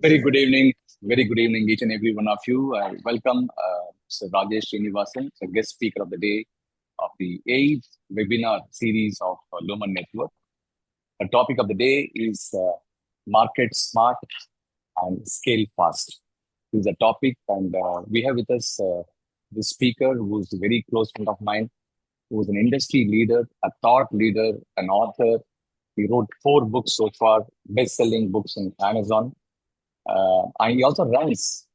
Very good evening, each and every one of you. Welcome, Mr. Rajesh Srinivasan, the guest speaker of the day of the 8th webinar series of Lumen Network. The topic of the day is Market Smart and Scale Fast. This is a topic, and we have with us the speaker who is a very close friend of mine, who is an industry leader, a thought leader, an author. He wrote 4 books so far, best-selling books on Amazon. And he also runs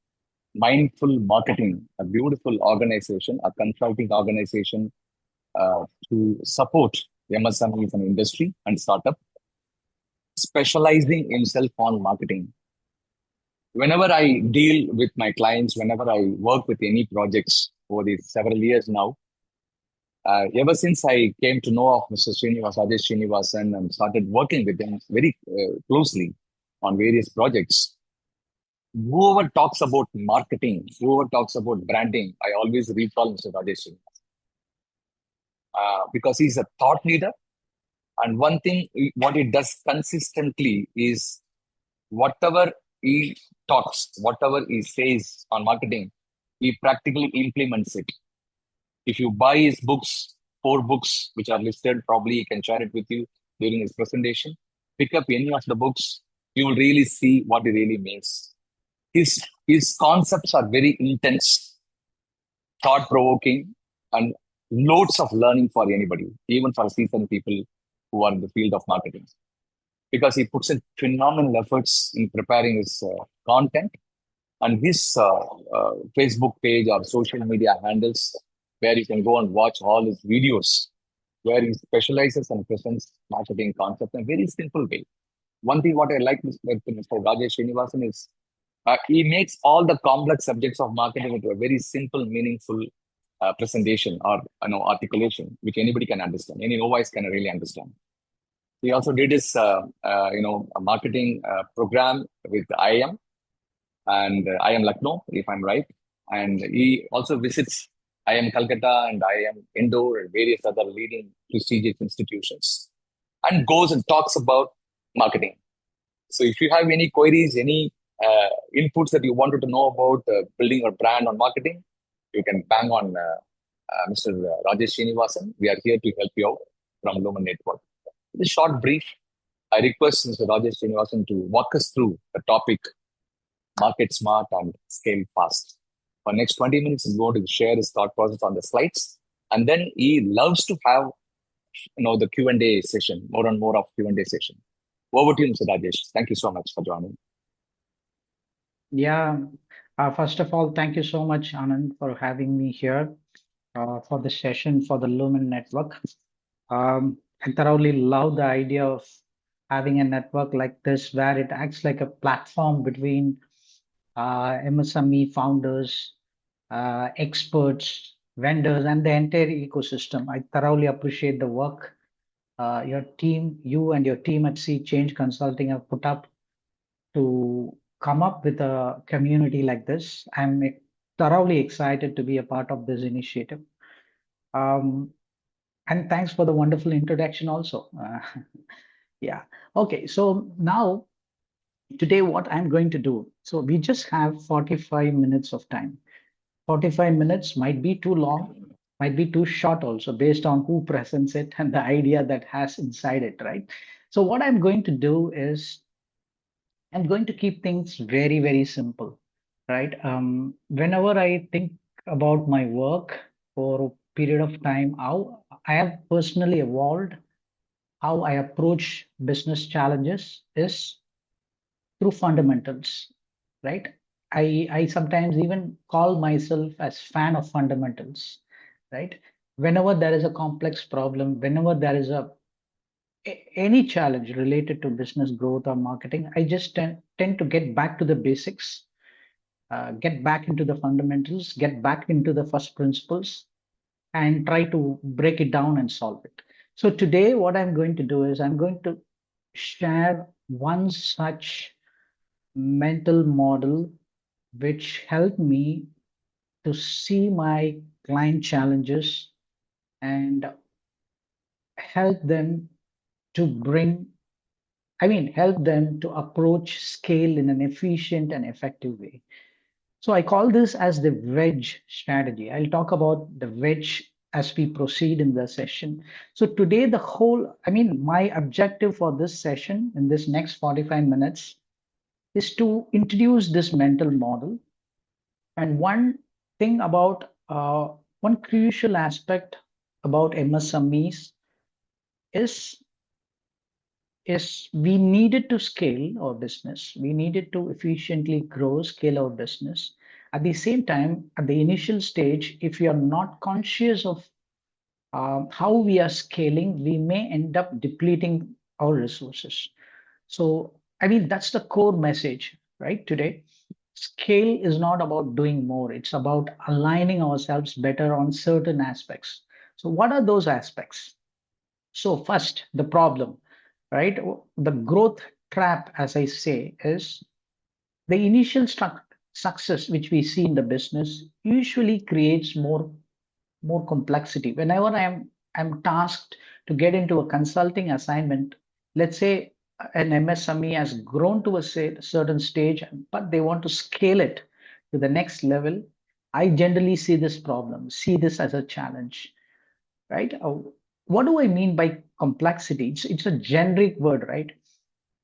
Mindful Marketing, a beautiful organization, a consulting organization to support MSMEs and industry and startup, specializing himself on marketing. Whenever I deal with my clients, whenever I work with any projects over these several years now, ever since I came to know of Mr. Rajesh Srinivasan and started working with him very closely on various projects, whoever talks about marketing, whoever talks about branding, I always recall Mr. Rajesh because he's a thought leader. And one thing, what he does consistently is whatever he talks, whatever he says on marketing, he practically implements it. If you buy his books, 4 books which are listed, probably he can share it with you during his presentation. Pick up any of the books, you will really see what he really means. His concepts are very intense, thought-provoking, and loads of learning for anybody, even for seasoned people who are in the field of marketing. Because he puts in phenomenal efforts in preparing his content, and his Facebook page or social media handles, where you can go and watch all his videos, where he specializes and presents marketing concepts in a very simple way. One thing what I like with Mr. Rajesh Srinivasan is he makes all the complex subjects of marketing into a very simple, meaningful presentation or articulation, which anybody can understand. Any novice can really understand. He also did his a marketing program with IIM and IIM Lucknow, if I'm right. And he also visits IIM Calcutta and IIM Indore and various other leading prestigious institutions, and goes and talks about marketing. So if you have any queries, any inputs that you wanted to know about building your brand on marketing, you can bang on Mr. Rajesh Srinivasan. We are here to help you out from Lumen Network. This short brief, I request Mr. Rajesh Srinivasan to walk us through the topic, Market Smart and Scale Fast. For next 20 minutes, he's going to share his thought process on the slides. And then he loves to have the Q&A session, more and more of Q&A session. Over to you, Mr. Rajesh. Thank you so much for joining. Yeah, first of all, thank you so much, Anand, for having me here for the session for the Lumen Network. I thoroughly love the idea of having a network like this, where it acts like a platform between MSME founders, experts, vendors, and the entire ecosystem. I thoroughly appreciate the work you and your team at Sea Change Consulting have put up to come up with a community like this. I'm thoroughly excited to be a part of this initiative. And thanks for the wonderful introduction also. Yeah. Okay. So now, today, what I'm going to do, so we just have 45 minutes of time. 45 minutes might be too long, might be too short also, based on who presents it and the idea that has inside it, right? So what I'm going to do is I'm going to keep things very, very simple, right? Whenever I think about my work for a period of time, how I have personally evolved, how I approach business challenges is through fundamentals, right? I sometimes even call myself as fan of fundamentals, right? Whenever there is a complex problem, whenever there is any challenge related to business growth or marketing, I just tend to get back to the basics, get back into the fundamentals, get back into the first principles, and try to break it down and solve it. So today, what I'm going to do is I'm going to share one such mental model which helped me to see my client challenges and help them to bring help them to approach scale in an efficient and effective way. So I call this as the wedge strategy. I'll talk about the wedge as we proceed in the session. So today, my objective for this session in this next 45 minutes is to introduce this mental model. And one crucial aspect about MSMEs is we needed to scale our business. We needed to efficiently grow, scale our business. At the same time, at the initial stage, if we are not conscious of how we are scaling, we may end up depleting our resources. So, that's the core message, right? Today, scale is not about doing more, it's about aligning ourselves better on certain aspects. So, what are those aspects? So, first, the problem, right? The growth trap, as I say, is the initial success which we see in the business usually creates more complexity. Whenever I'm tasked to get into a consulting assignment, let's say an MSME has grown to a certain stage, but they want to scale it to the next level. I generally see this problem, see this as a challenge, right? What do I mean by complexity? It's a generic word, right?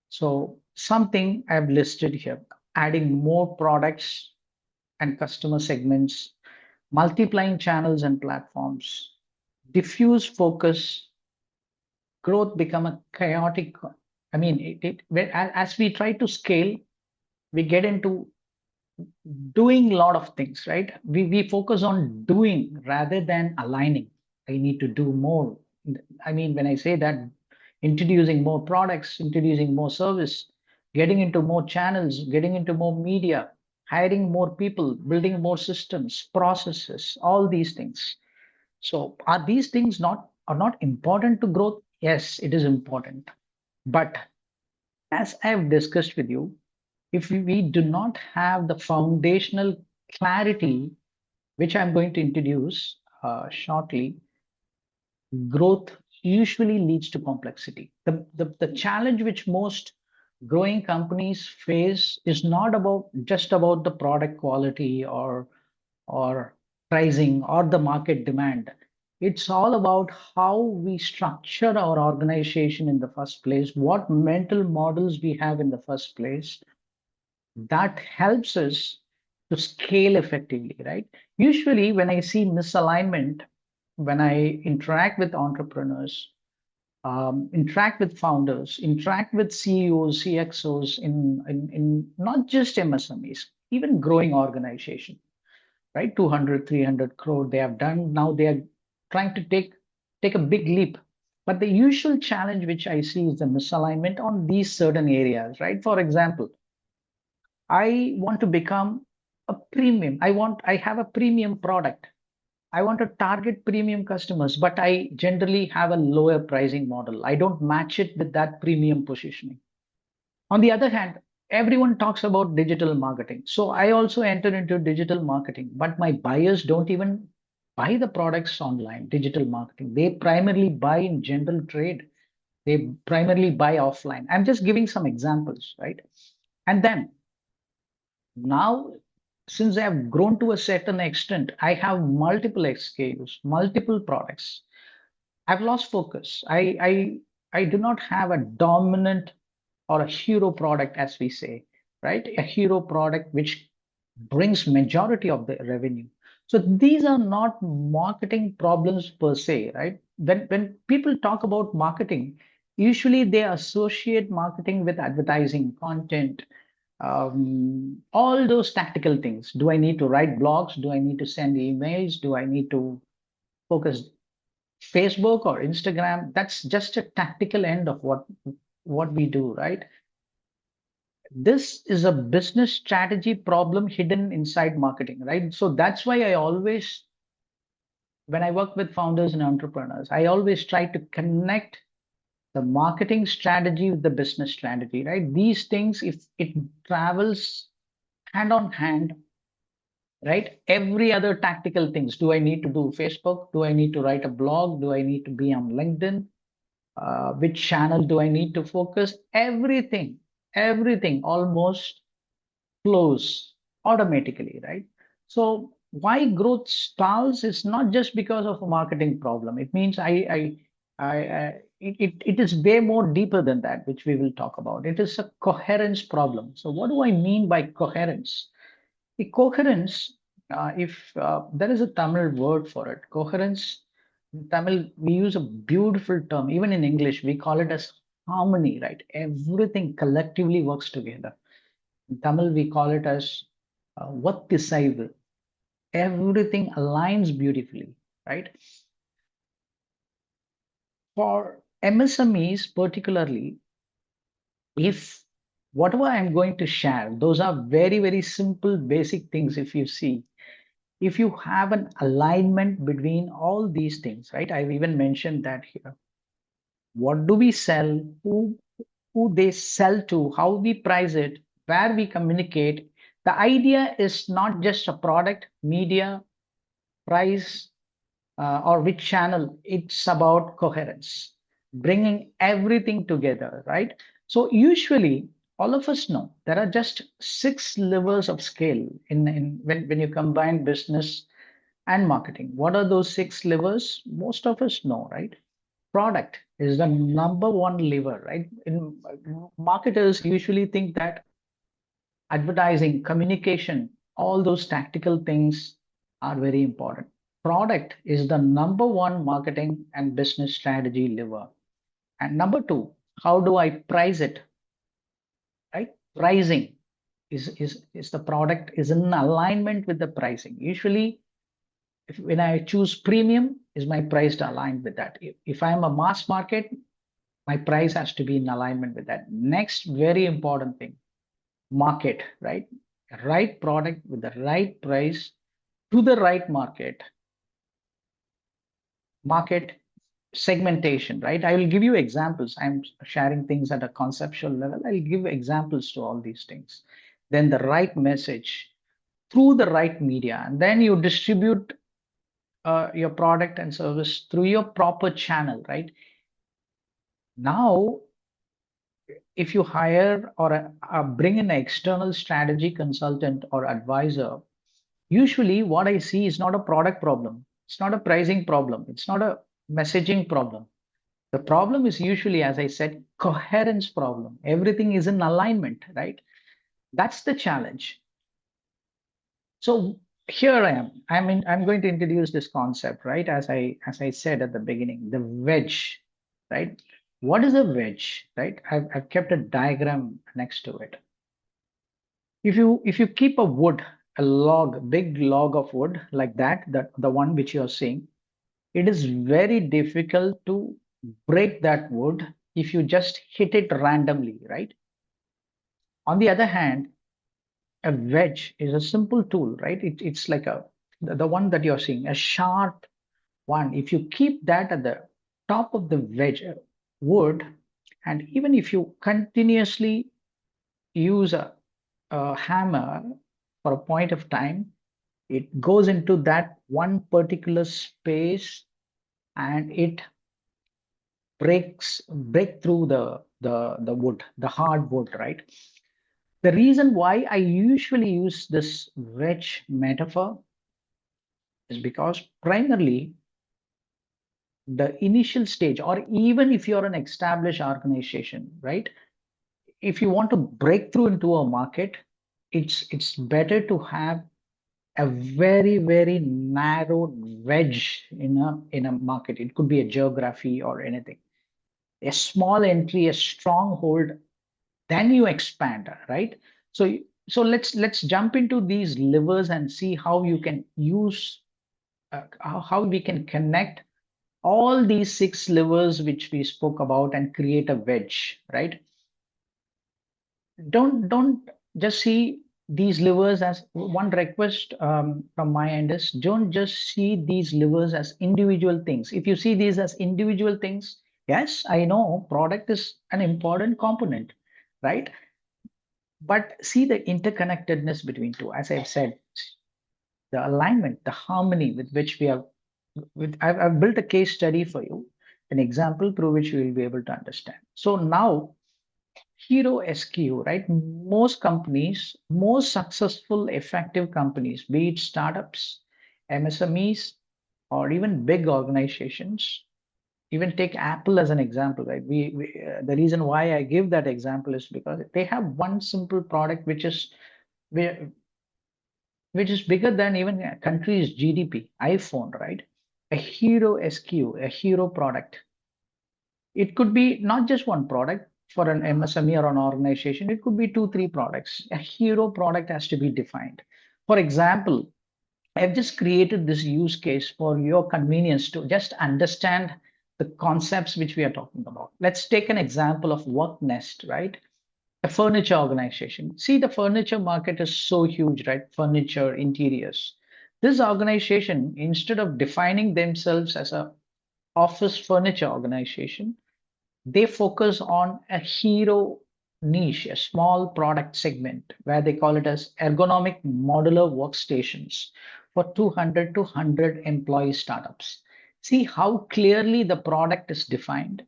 So something I've listed here, adding more products and customer segments, multiplying channels and platforms, diffuse focus, growth become a chaotic. As we try to scale, we get into doing a lot of things, right? We focus on doing rather than aligning. I need to do more. When I say that, introducing more products, introducing more service, getting into more channels, getting into more media, hiring more people, building more systems, processes, all these things. So are these things not important to growth? Yes, it is important. But as I've discussed with you, if we do not have the foundational clarity, which I'm going to introduce shortly, growth usually leads to complexity. The challenge which most growing companies face is not just about the product quality or pricing or the market demand. It's all about how we structure our organization in the first place, what mental models we have in the first place that helps us to scale effectively, right? Usually, when I see misalignment, when I interact with entrepreneurs, interact with founders, interact with CEOs, CXOs in not just MSMEs, even growing organization, right? 200, 300 crore they have done. Now they are trying to take a big leap. But the usual challenge which I see is the misalignment on these certain areas, right? For example, I want to become a premium. I have a premium product. I want to target premium customers, but I generally have a lower pricing model. I don't match it with that premium positioning. On the other hand, everyone talks about digital marketing. So I also enter into digital marketing, but my buyers don't even buy the products online, digital marketing. They primarily buy in general trade. They primarily buy offline. I'm just giving some examples, right? And then now, since I have grown to a certain extent, I have multiple SKUs, multiple products. I've lost focus. I do not have a dominant or a hero product, as we say, right? A hero product which brings majority of the revenue. So these are not marketing problems per se, right? When people talk about marketing, usually they associate marketing with advertising, content, all those tactical things. Do I need to write blogs? Do I need to send emails? Do I need to focus Facebook or Instagram? That's just a tactical end of what we do, right? This is a business strategy problem hidden inside marketing, right? So that's why when I work with founders and entrepreneurs, I always try to connect the marketing strategy with the business strategy, right? These things, if it travels hand on hand, right? Every other tactical things. Do I need to do Facebook? Do I need to write a blog? Do I need to be on LinkedIn? which channel do I need to focus? Everything almost flows automatically, right? So why growth stalls is not just because of a marketing problem. It means it is way more deeper than that, which we will talk about. It is a coherence problem. So what do I mean by coherence? The coherence, if there is a Tamil word for it, coherence, in Tamil, we use a beautiful term. Even in English, we call it as harmony, right? Everything collectively works together. In Tamil, we call it as vattisaivu. Everything aligns beautifully, right? For MSMEs, particularly, if whatever I'm going to share, those are very, very simple, basic things. If you see, if you have an alignment between all these things, right? I've even mentioned that here. What do we sell? Who they sell to? How we price it? Where we communicate? The idea is not just a product, media, price, or which channel. It's about coherence, bringing everything together, right? So usually, all of us know there are just 6 levels of scale in when you combine business and marketing. What are those 6 levers? Most of us know, right? Product is the number one lever, right? In marketers usually think that advertising, communication, all those tactical things are very important. Product is the number one marketing and business strategy lever. And number two, how do I price it? Right? Pricing is the product is in alignment with the pricing. Usually, when I choose premium, is my price aligned with that? If I'm a mass market, my price has to be in alignment with that. Next, very important thing, market, right? Right product with the right price to the right market segmentation, right? I will give you examples. I'm sharing things at a conceptual level. I'll give examples to all these things. Then the right message through the right media, and then you distribute your product and service through your proper channel, right? Now, if you hire or bring in an external strategy consultant or advisor, usually what I see is not a product problem. It's not a pricing problem. It's not a messaging problem. The problem is usually, as I said, coherence problem. Everything is in alignment, right? That's the challenge. So here I am. I'm going to introduce this concept, right? As I said at the beginning, the wedge, right? What is a wedge, right? I've kept a diagram next to it. If you keep a wood, a log, big log of wood like that, the one which you're seeing, it is very difficult to break that wood if you just hit it randomly, right? On the other hand, a wedge is a simple tool, right? It's like the one that you're seeing, a sharp one. If you keep that at the top of the wedge wood, and even if you continuously use a hammer for a point of time, it goes into that one particular space and it break through the wood, the hard wood, right? The reason why I usually use this wedge metaphor is because primarily the initial stage, or even if you're an established organization, right? If you want to break through into a market, it's better to have a very, very narrow wedge in a market. It could be a geography or anything. A small entry, a stronghold, then you expand, right? So let's jump into these levers and see how you can use how we can connect all these 6 levers which we spoke about and create a wedge, right? Don't just see these levers as one request from my end is don't just see these levers as individual things. If you see these as individual things, yes, I know product is an important component, right? But see the interconnectedness between two. As I've said, the alignment, the harmony with which we have. I've built a case study for you. an example through which you will be able to understand. So now, hero SKU, right? Most companies, most successful, effective companies, be it startups, MSMEs, or even big organizations, even take Apple as an example, right? The reason why I give that example is because they have one simple product whi- which is bigger than even a country's GDP, iPhone, right? A hero SKU, a hero product. It could be not just one product for an MSME or an organization. It could be two, three products. A hero product has to be defined. For example, I've just created this use case for your convenience to just understand the concepts which we are talking about. Let's take an example of Work Nest, right? A furniture organization. See, the furniture market is so huge, right? Furniture, interiors. This organization, instead of defining themselves as a office furniture organization, they focus on a hero niche, a small product segment where they call it as ergonomic modular workstations for 200 to 100 employee startups. See how clearly the product is defined,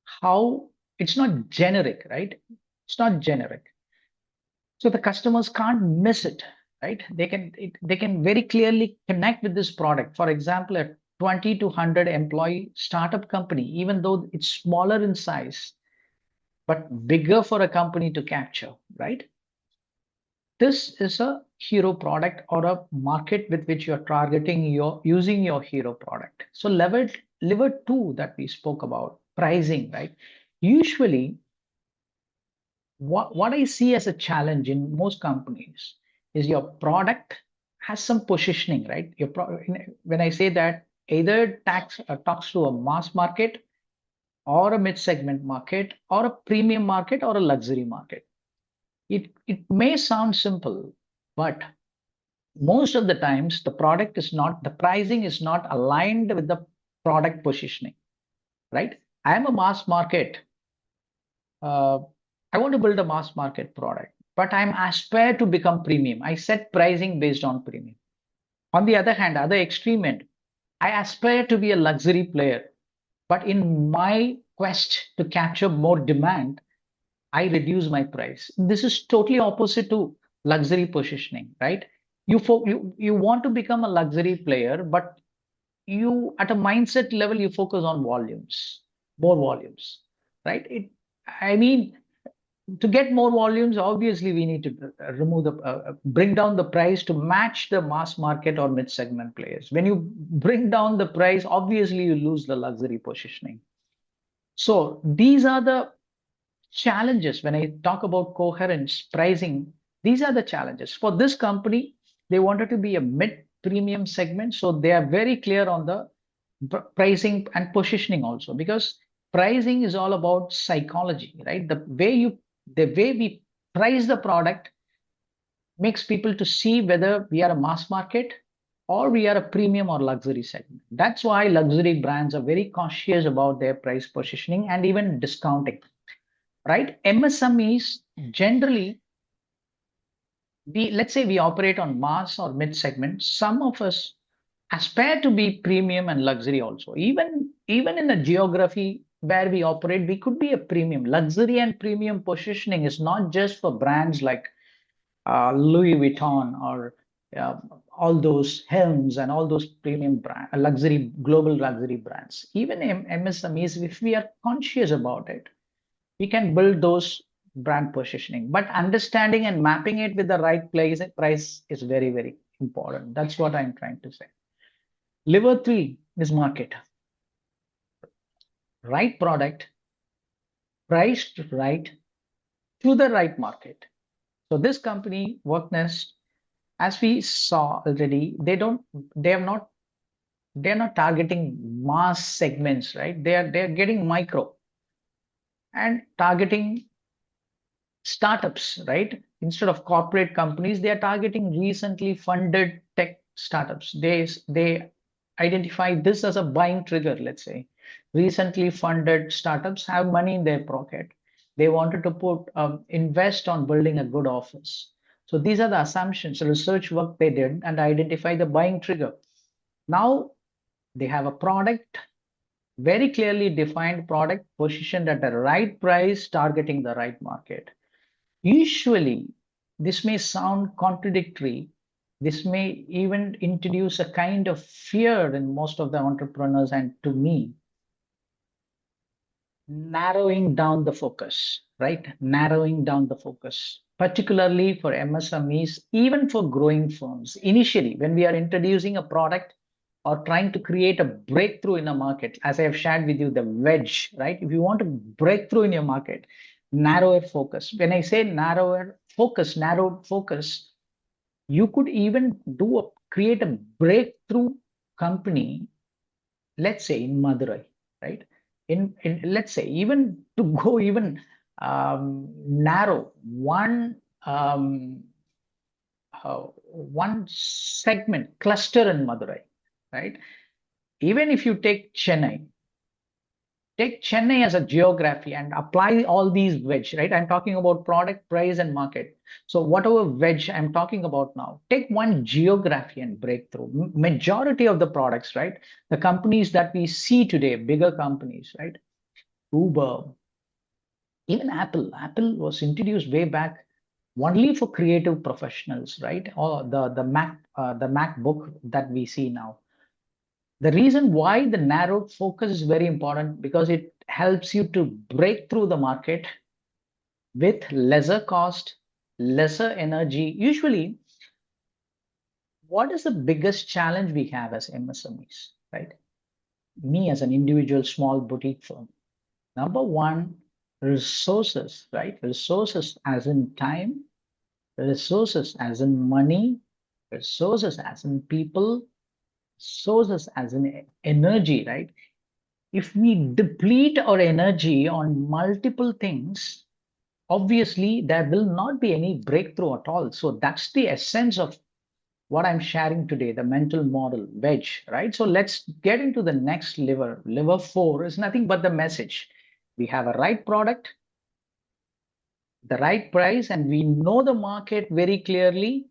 how it's not generic, right? It's not generic. So the customers can't miss it, right? They can very clearly connect with this product. For example, a 20 to 100 employee startup company, even though it's smaller in size, but bigger for a company to capture, right? This is a hero product or a market with which you're targeting your using your hero product. So level two that we spoke about, pricing, right? Usually, what I see as a challenge in most companies is your product has some positioning, right? When I say that, either talks to a mass market or a mid-segment market or a premium market or a luxury market. It may sound simple, but most of the times the pricing is not aligned with the product positioning, right? I am a mass market. Uh, I want to build a mass market product, but I'm aspire to become premium. I set pricing based on premium. On the other hand, other extreme end, I aspire to be a luxury player, but in my quest to capture more demand, I reduce my price. This is totally opposite to luxury positioning, right? You want to become a luxury player, but you at a mindset level you focus on volumes, more volumes, right? I mean, to get more volumes, obviously we need to bring down the price to match the mass market or mid-segment players. When you bring down the price, obviously you lose the luxury positioning. So these are the challenges when I talk about coherence, pricing. These are the challenges. For this company, they wanted to be a mid premium segment. So they are very clear on the pricing and positioning also, because pricing is all about psychology, right? The way we price the product makes people to see whether we are a mass market or we are a premium or luxury segment. That's why luxury brands are very cautious about their price positioning and even discounting, right? MSMEs generally, let's say we operate on mass or mid segment. Some of us aspire to be premium and luxury also. Even in a geography where we operate, we could be a premium. Luxury and premium positioning is not just for brands like Louis Vuitton or uh, all those Helms and all those premium luxury global luxury brands. Even in MSMEs, if we are conscious about it, we can build those brand positioning, but understanding and mapping it with the right price is very, very important. That's what I'm trying to say. Lever three is market. Right product, priced right, to the right market. So this company, WorkNest, as we saw already, they're not targeting mass segments, right? They're getting micro and targeting startups, right? Instead of corporate companies, they are targeting recently funded tech startups. They identify this as a buying trigger, let's say. Recently funded startups have money in their pocket. They wanted to invest on building a good office. So these are the assumptions, the research work they did and identify the buying trigger. Now they have a product, Very clearly defined product positioned at the right price, targeting the right market. Usually, this may sound contradictory. This may even introduce a kind of fear in most of the entrepreneurs and to me. Narrowing down the focus, right? Narrowing down the focus, particularly for MSMEs, even for growing firms. Initially, when we are introducing a product or trying to create a breakthrough in a market, as I have shared with you, the wedge, right? If you want to break through in your market, narrower focus. When I say narrowed focus, you could even create a breakthrough company, let's say in Madurai, right? In let's say even to go even narrow one segment cluster in Madurai, right? Even if you take Chennai as a geography and apply all these wedge, right? I'm talking about product, price, and market. So whatever wedge I'm talking about now, take one geography and breakthrough. Majority of the products, right? The companies that we see today, bigger companies, right? Uber, even Apple. Apple was introduced way back only for creative professionals, right? Or the MacBook that we see now. The reason why the narrowed focus is very important because it helps you to break through the market with lesser cost, lesser energy. Usually, what is the biggest challenge we have as MSMEs, right? Me as an individual small boutique firm. Number one, resources, right? Resources as in time, resources as in money, resources as in people, resources as in energy, right? If we deplete our energy on multiple things, obviously there will not be any breakthrough at all. So that's the essence of what I'm sharing today, the mental model, wedge, right? So let's get into the next lever. Lever four is nothing but the message. We have a right product, the right price, and we know the market very clearly.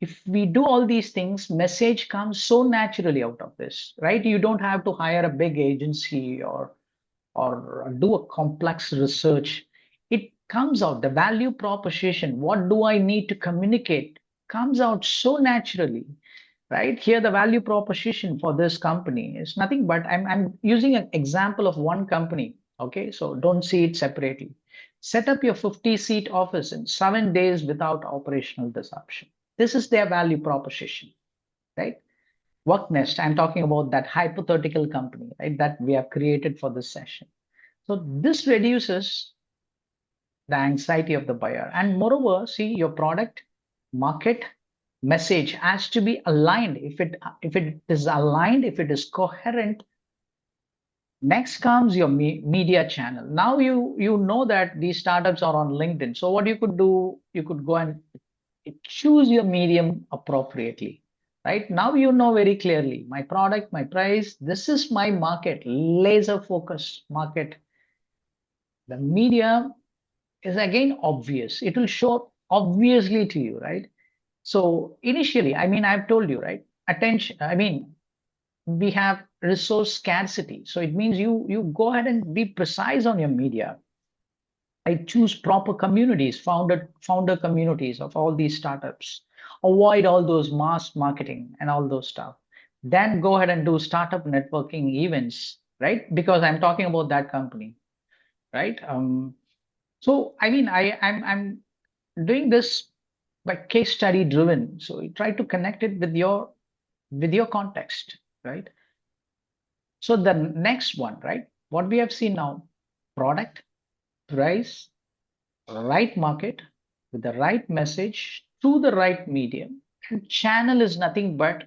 If we do all these things, message comes so naturally out of this, right? You don't have to hire a big agency or do a complex research. It comes out, the value proposition, what do I need to communicate, comes out so naturally, right? Here, the value proposition for this company is nothing but I'm using an example of one company. Okay, so don't see it separately. Set up your 50-seat office in 7 days without operational disruption. This is their value proposition, right? Worknest, I'm talking about that hypothetical company, right, that we have created for this session. So this reduces the anxiety of the buyer. And moreover, see your product, market, message has to be aligned. If it is aligned, if it is coherent, next comes your media channel. Now you know that these startups are on LinkedIn. So what you could do, you could go and choose your medium appropriately. Right now, you know very clearly my product, my price, this is my market, laser focus market. The media is again obvious. It will show obviously to you, right? So initially, I mean, I've told you, right? Attention, I mean, we have resource scarcity. So it means you go ahead and be precise on your media. I choose proper communities, founder communities of all these startups. Avoid all those mass marketing and all those stuff. Then go ahead and do startup networking events, right? Because I'm talking about that company, right? So I mean, I'm doing this by case study driven. So you try to connect it with your context, right? So the next one, right? What we have seen now, product, price, right market with the right message to the right medium. And channel is nothing but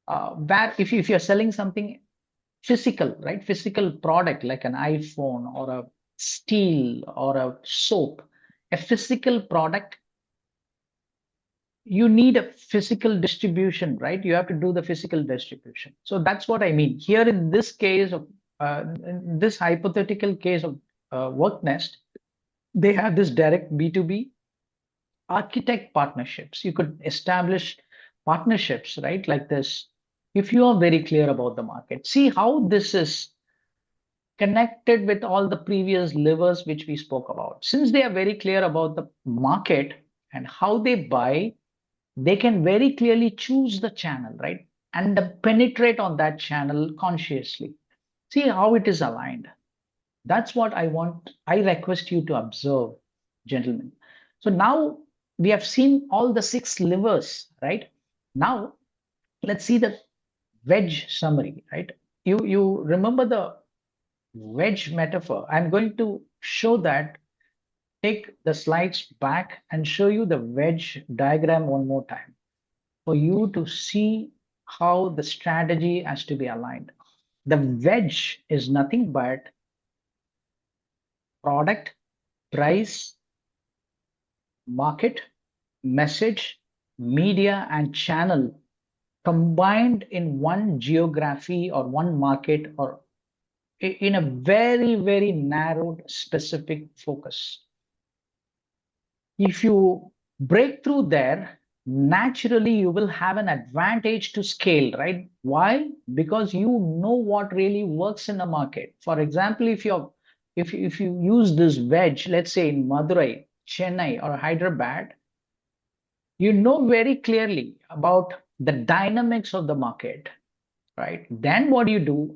where if you're selling something physical, right? Physical product like an iPhone or a steel or a soap, a physical product, you need a physical distribution, right? You have to do the physical distribution. So that's what I mean. Here in this case of in this hypothetical case of Worknest, they have this direct B2B architect partnerships. You could establish partnerships, right? Like this. If you are very clear about the market, see how this is connected with all the previous levers which we spoke about. Since they are very clear about the market and how they buy, they can very clearly choose the channel, right? And penetrate on that channel consciously. See how it is aligned. That's what I request you to observe, gentlemen. So now we have seen all the six levers, right? Now let's see the wedge summary, right? You remember the wedge metaphor. I'm going to show that, take the slides back and show you the wedge diagram one more time for you to see how the strategy has to be aligned. The wedge is nothing but product, price, market, message, media, and channel combined in one geography or one market or in a very, very narrowed specific focus. If you break through there, naturally you will have an advantage to scale, right? Why? Because you know what really works in the market. For example, if you use this wedge, let's say in Madurai, Chennai, or Hyderabad, you know very clearly about the dynamics of the market, right? Then what you do,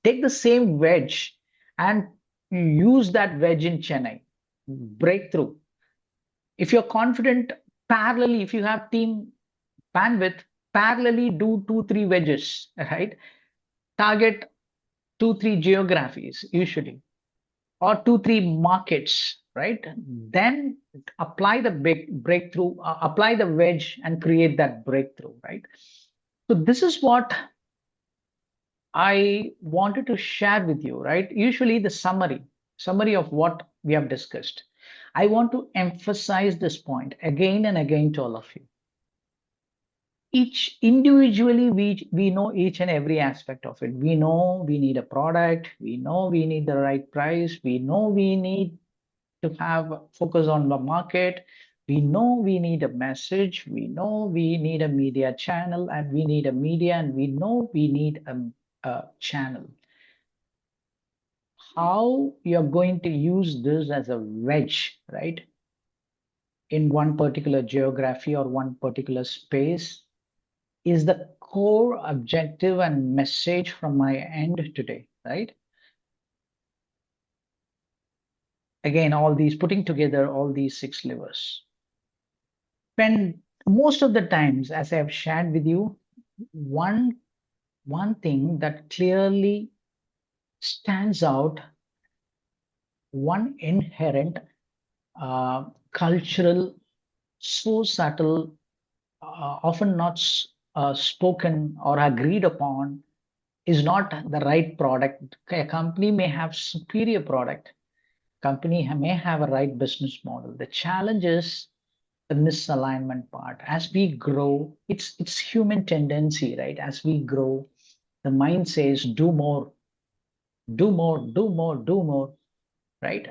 take the same wedge and you use that wedge in Chennai, breakthrough. If you're confident, parallelly, if you have team bandwidth, parallelly do two, three wedges, right? Target two, three geographies usually, or two, three markets, right? Then apply the big breakthrough, apply the wedge and create that breakthrough, right? So this is what I wanted to share with you, right? Usually the summary of what we have discussed. I want to emphasize this point again and again to all of you. Each individually, we know each and every aspect of it. We know we need a product. We know we need the right price. We know we need to have focus on the market. We know we need a message. We know we need a media channel, and we need a media, and we know we need a channel. How you're going to use this as a wedge, right? In one particular geography or one particular space is the core objective and message from my end today, right? Again, all these putting together all these six levers. When most of the times, as I have shared with you, one thing that clearly stands out, one inherent cultural, so subtle, often not spoken or agreed upon, is not the right product. A company may have superior product. Company may have a right business model. The challenge is the misalignment part. As we grow, it's human tendency, right? As we grow, the mind says, do more, do more, do more, do more, right?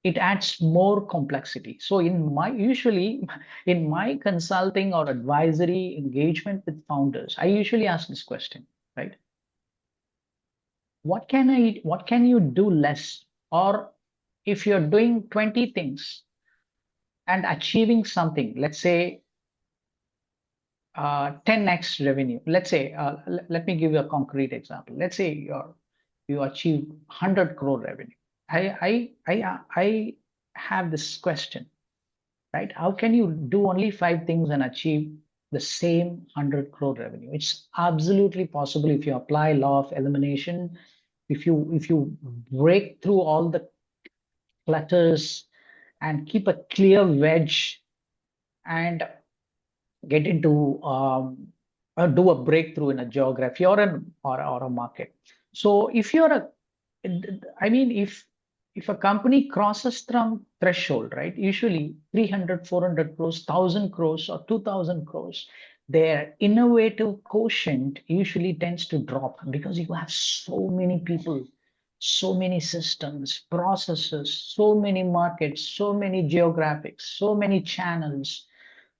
It adds more complexity. So usually in my consulting or advisory engagement with founders, I usually ask this question, right? What can you do less? Or if you're doing 20 things and achieving something, let's say 10x revenue. Let's say, let me give you a concrete example. Let's say you achieve 100 crore revenue. I have this question, right? How can you do only five things and achieve the same 100 crore revenue? It's absolutely possible if you apply law of elimination, if you break through all the clutters and keep a clear wedge and get into do a breakthrough in a geography or a market. So if you're a, I mean, if a company crosses some threshold, right? Usually 300, 400 crores, 1,000 crores, or 2,000 crores, their innovative quotient usually tends to drop because you have so many people, so many systems, processes, so many markets, so many geographics, so many channels,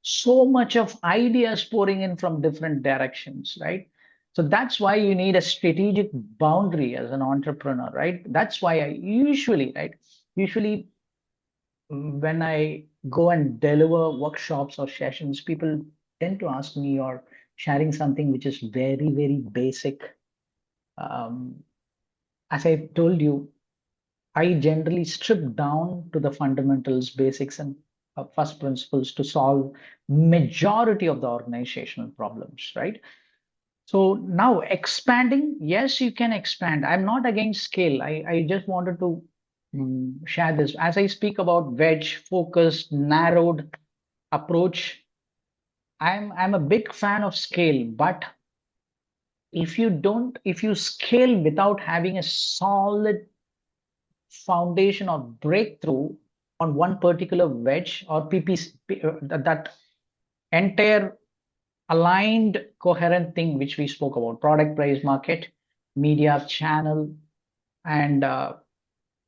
so much of ideas pouring in from different directions, right? So that's why you need a strategic boundary as an entrepreneur, right? That's why I usually, right? Usually when I go and deliver workshops or sessions, people tend to ask me or sharing something which is very, very basic. Um, as I told you, I generally strip down to the fundamentals, basics, and first principles to solve majority of the organizational problems, right? So now expanding, yes, you can expand. I'm not against scale. I just wanted to share this. As I speak about wedge, focused, narrowed approach, I'm a big fan of scale, but if you scale without having a solid foundation or breakthrough on one particular wedge or PPC, that entire aligned coherent thing which we spoke about, product, price, market, media, channel, and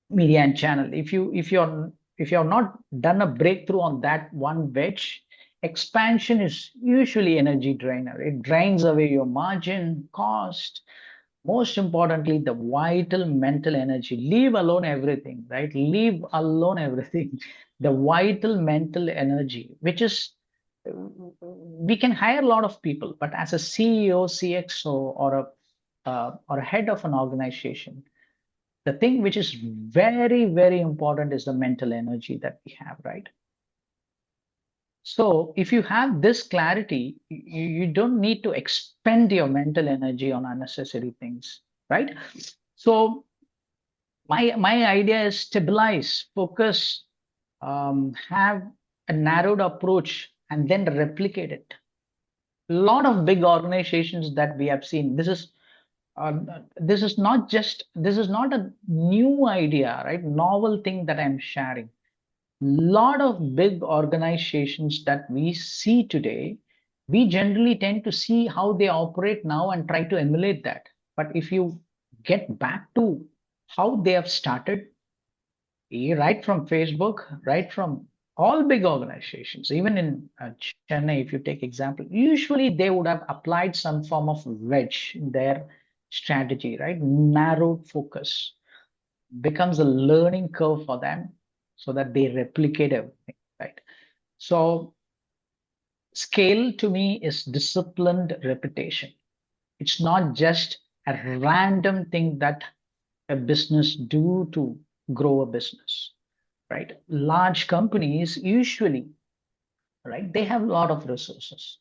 media and channel. If you're not done a breakthrough on that one wedge, expansion is usually energy drainer. It drains away your margin, cost, most importantly, the vital mental energy. Leave alone everything, right? Leave alone everything. The vital mental energy, which is we can hire a lot of people, but as a CEO, CXO, or a head of an organization, the thing which is very, very important is the mental energy that we have, right? So if you have this clarity, you don't need to expend your mental energy on unnecessary things, right? So my idea is stabilize, focus, have a narrowed approach, and then replicate it. A lot of big organizations that we have seen. This is not a new idea, right? Novel thing that I'm sharing. Lot of big organizations that we see today, we generally tend to see how they operate now and try to emulate that. But if you get back to how they have started, right from Facebook, right from all big organizations, even in Chennai, if you take example, usually they would have applied some form of wedge in their strategy, right? Narrowed focus becomes a learning curve for them so that they replicate everything, right? So scale to me is disciplined repetition. It's not just a random thing that a business do to grow a business, right? Large companies usually, right, they have a lot of resources,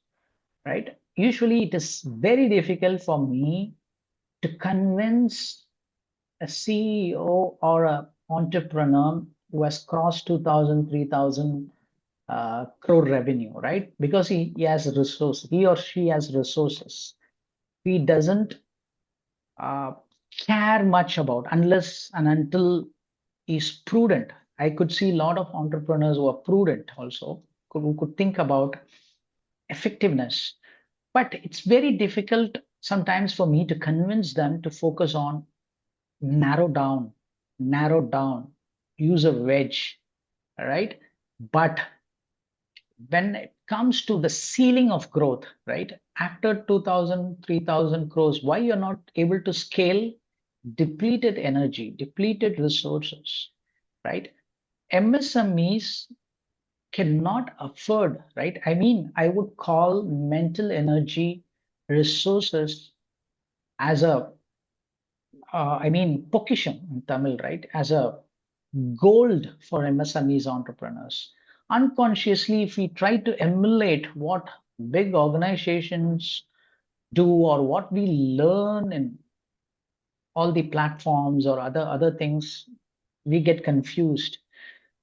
right? Usually it is very difficult for me to convince a CEO or a entrepreneur who has crossed 2,000, 3,000 crore revenue, right? Because he has resources, he or she has resources. He doesn't uh, care much about unless and until he's prudent. I could see a lot of entrepreneurs who are prudent also, who could think about effectiveness. But it's very difficult sometimes for me to convince them to focus on narrow down, narrow down, use a wedge, right? But when it comes to the ceiling of growth, right? After 2,000, 3,000 crores, why you're not able to scale depleted energy, depleted resources, right? MSMEs cannot afford, right? I mean, I would call mental energy resources as pokisham in Tamil, right? As a gold for MSMEs entrepreneurs. Unconsciously, if we try to emulate what big organizations do or what we learn in all the platforms or other things, we get confused.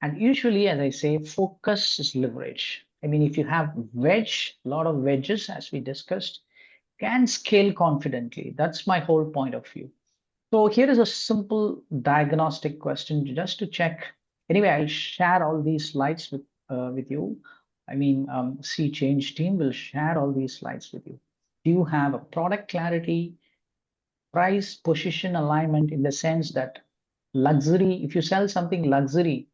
And usually, as I say, focus is leverage. I mean, if you have wedge, a lot of wedges, as we discussed, can scale confidently. That's my whole point of view. So here is a simple diagnostic question just to check. Anyway, I'll share all these slides with you. I mean, C Change team will share all these slides with you. Do you have a product clarity, price, position alignment in the sense that luxury, if you sell something luxury,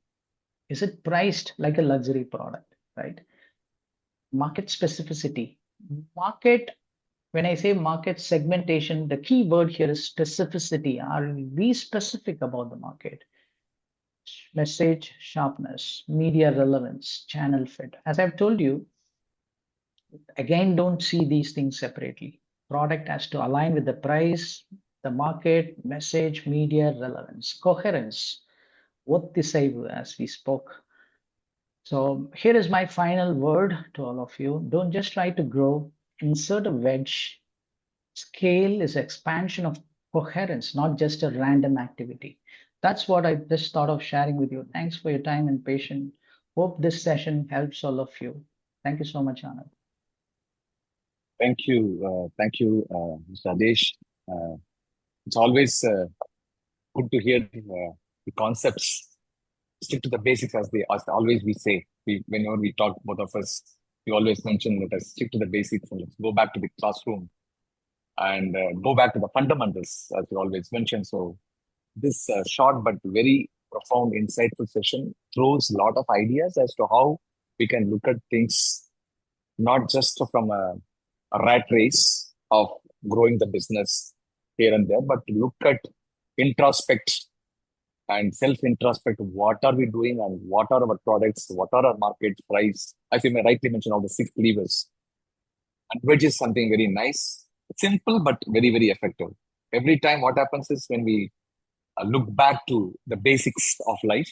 is it priced like a luxury product, right? Market specificity. Market, when I say market segmentation, the key word here is specificity. Are we specific about the market? Message sharpness, media relevance, channel fit. As I've told you, again, don't see these things separately. Product has to align with the price, the market, message, media relevance, coherence. What as we spoke. So here is my final word to all of you. Don't just try to grow, insert a wedge. Scale is expansion of coherence, not just a random activity. That's what I just thought of sharing with you. Thanks for your time and patience. Hope this session helps all of you. Thank you so much, Anand. Thank you, Mr. Rajesh. It's always good to hear the concepts. Stick to the basics, as always we say. Whenever we talk, both of us, we always mention let us stick to the basics and let's go back to the classroom and go back to the fundamentals, as we always mention. So this short but very profound, insightful session throws a lot of ideas as to how we can look at things not just from a rat race of growing the business here and there, but to look at introspect and self-introspect. What are we doing and what are our products? What are our market price? As you may rightly mention, all the 6 levers, and which is something very nice, simple, but very, very effective. Every time, what happens is when we look back to the basics of life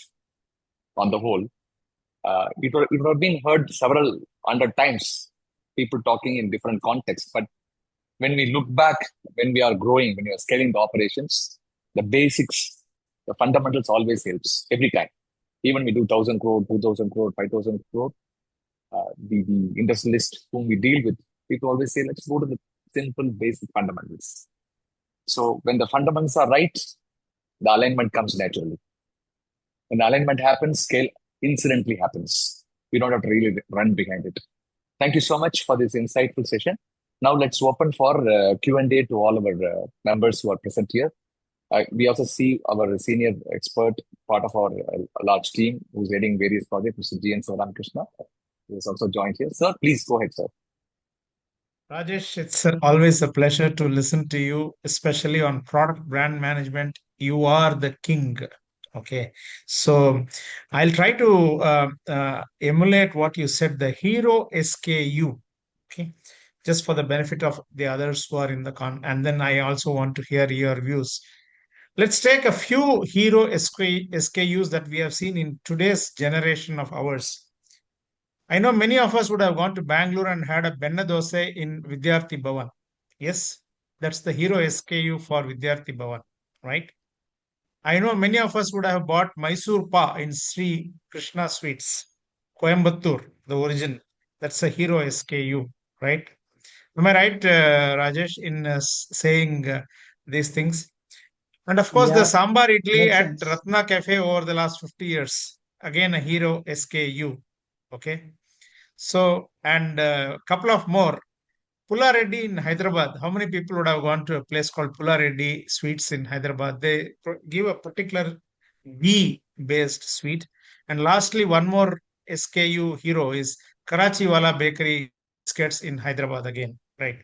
on the whole, it would have been heard several hundred times, people talking in different contexts. But when we look back, when we are growing, when we are scaling the operations, the basics, the fundamentals always helps every time. Even we do 1,000 crore, 2,000 crore, 5,000 crore, the industrialists whom we deal with, people always say, let's go to the simple basic fundamentals. So when the fundamentals are right, the alignment comes naturally. When the alignment happens, scale incidentally happens. We don't have to really run behind it. Thank you so much for this insightful session. Now let's open for Q&A to all our members who are present here. We also see our senior expert, part of our large team, who's heading various projects, Mr. G. N. Krishna, who has also joined here. Sir, please go ahead, sir. Rajesh, it's always a pleasure to listen to you, especially on product brand management. You are the king. Okay. So I'll try to emulate what you said, the hero SKU. Okay. Just for the benefit of the others who are in the and then I also want to hear your views. Let's take a few hero SKUs that we have seen in today's generation of ours. I know many of us would have gone to Bangalore and had a Benna Dosai in Vidyarthi Bhavan. Yes, that's the hero SKU for Vidyarthi Bhavan, right? I know many of us would have bought Mysore Pa in Sri Krishna Sweets, Coimbatore, the origin. That's a hero SKU, right? Am I right, Rajesh, in saying these things? And of course, the Yeah, Sambar Idli makes at sense. Ratna Cafe over the last 50 years. Again, a hero SKU. Okay. So, and a couple of more. Pula Reddy in Hyderabad. How many people would have gone to a place called Pula Reddy Sweets in Hyderabad? They give a particular ghee based sweet. And lastly, one more SKU hero is Karachi Wala Bakery biscuits in Hyderabad again. Right.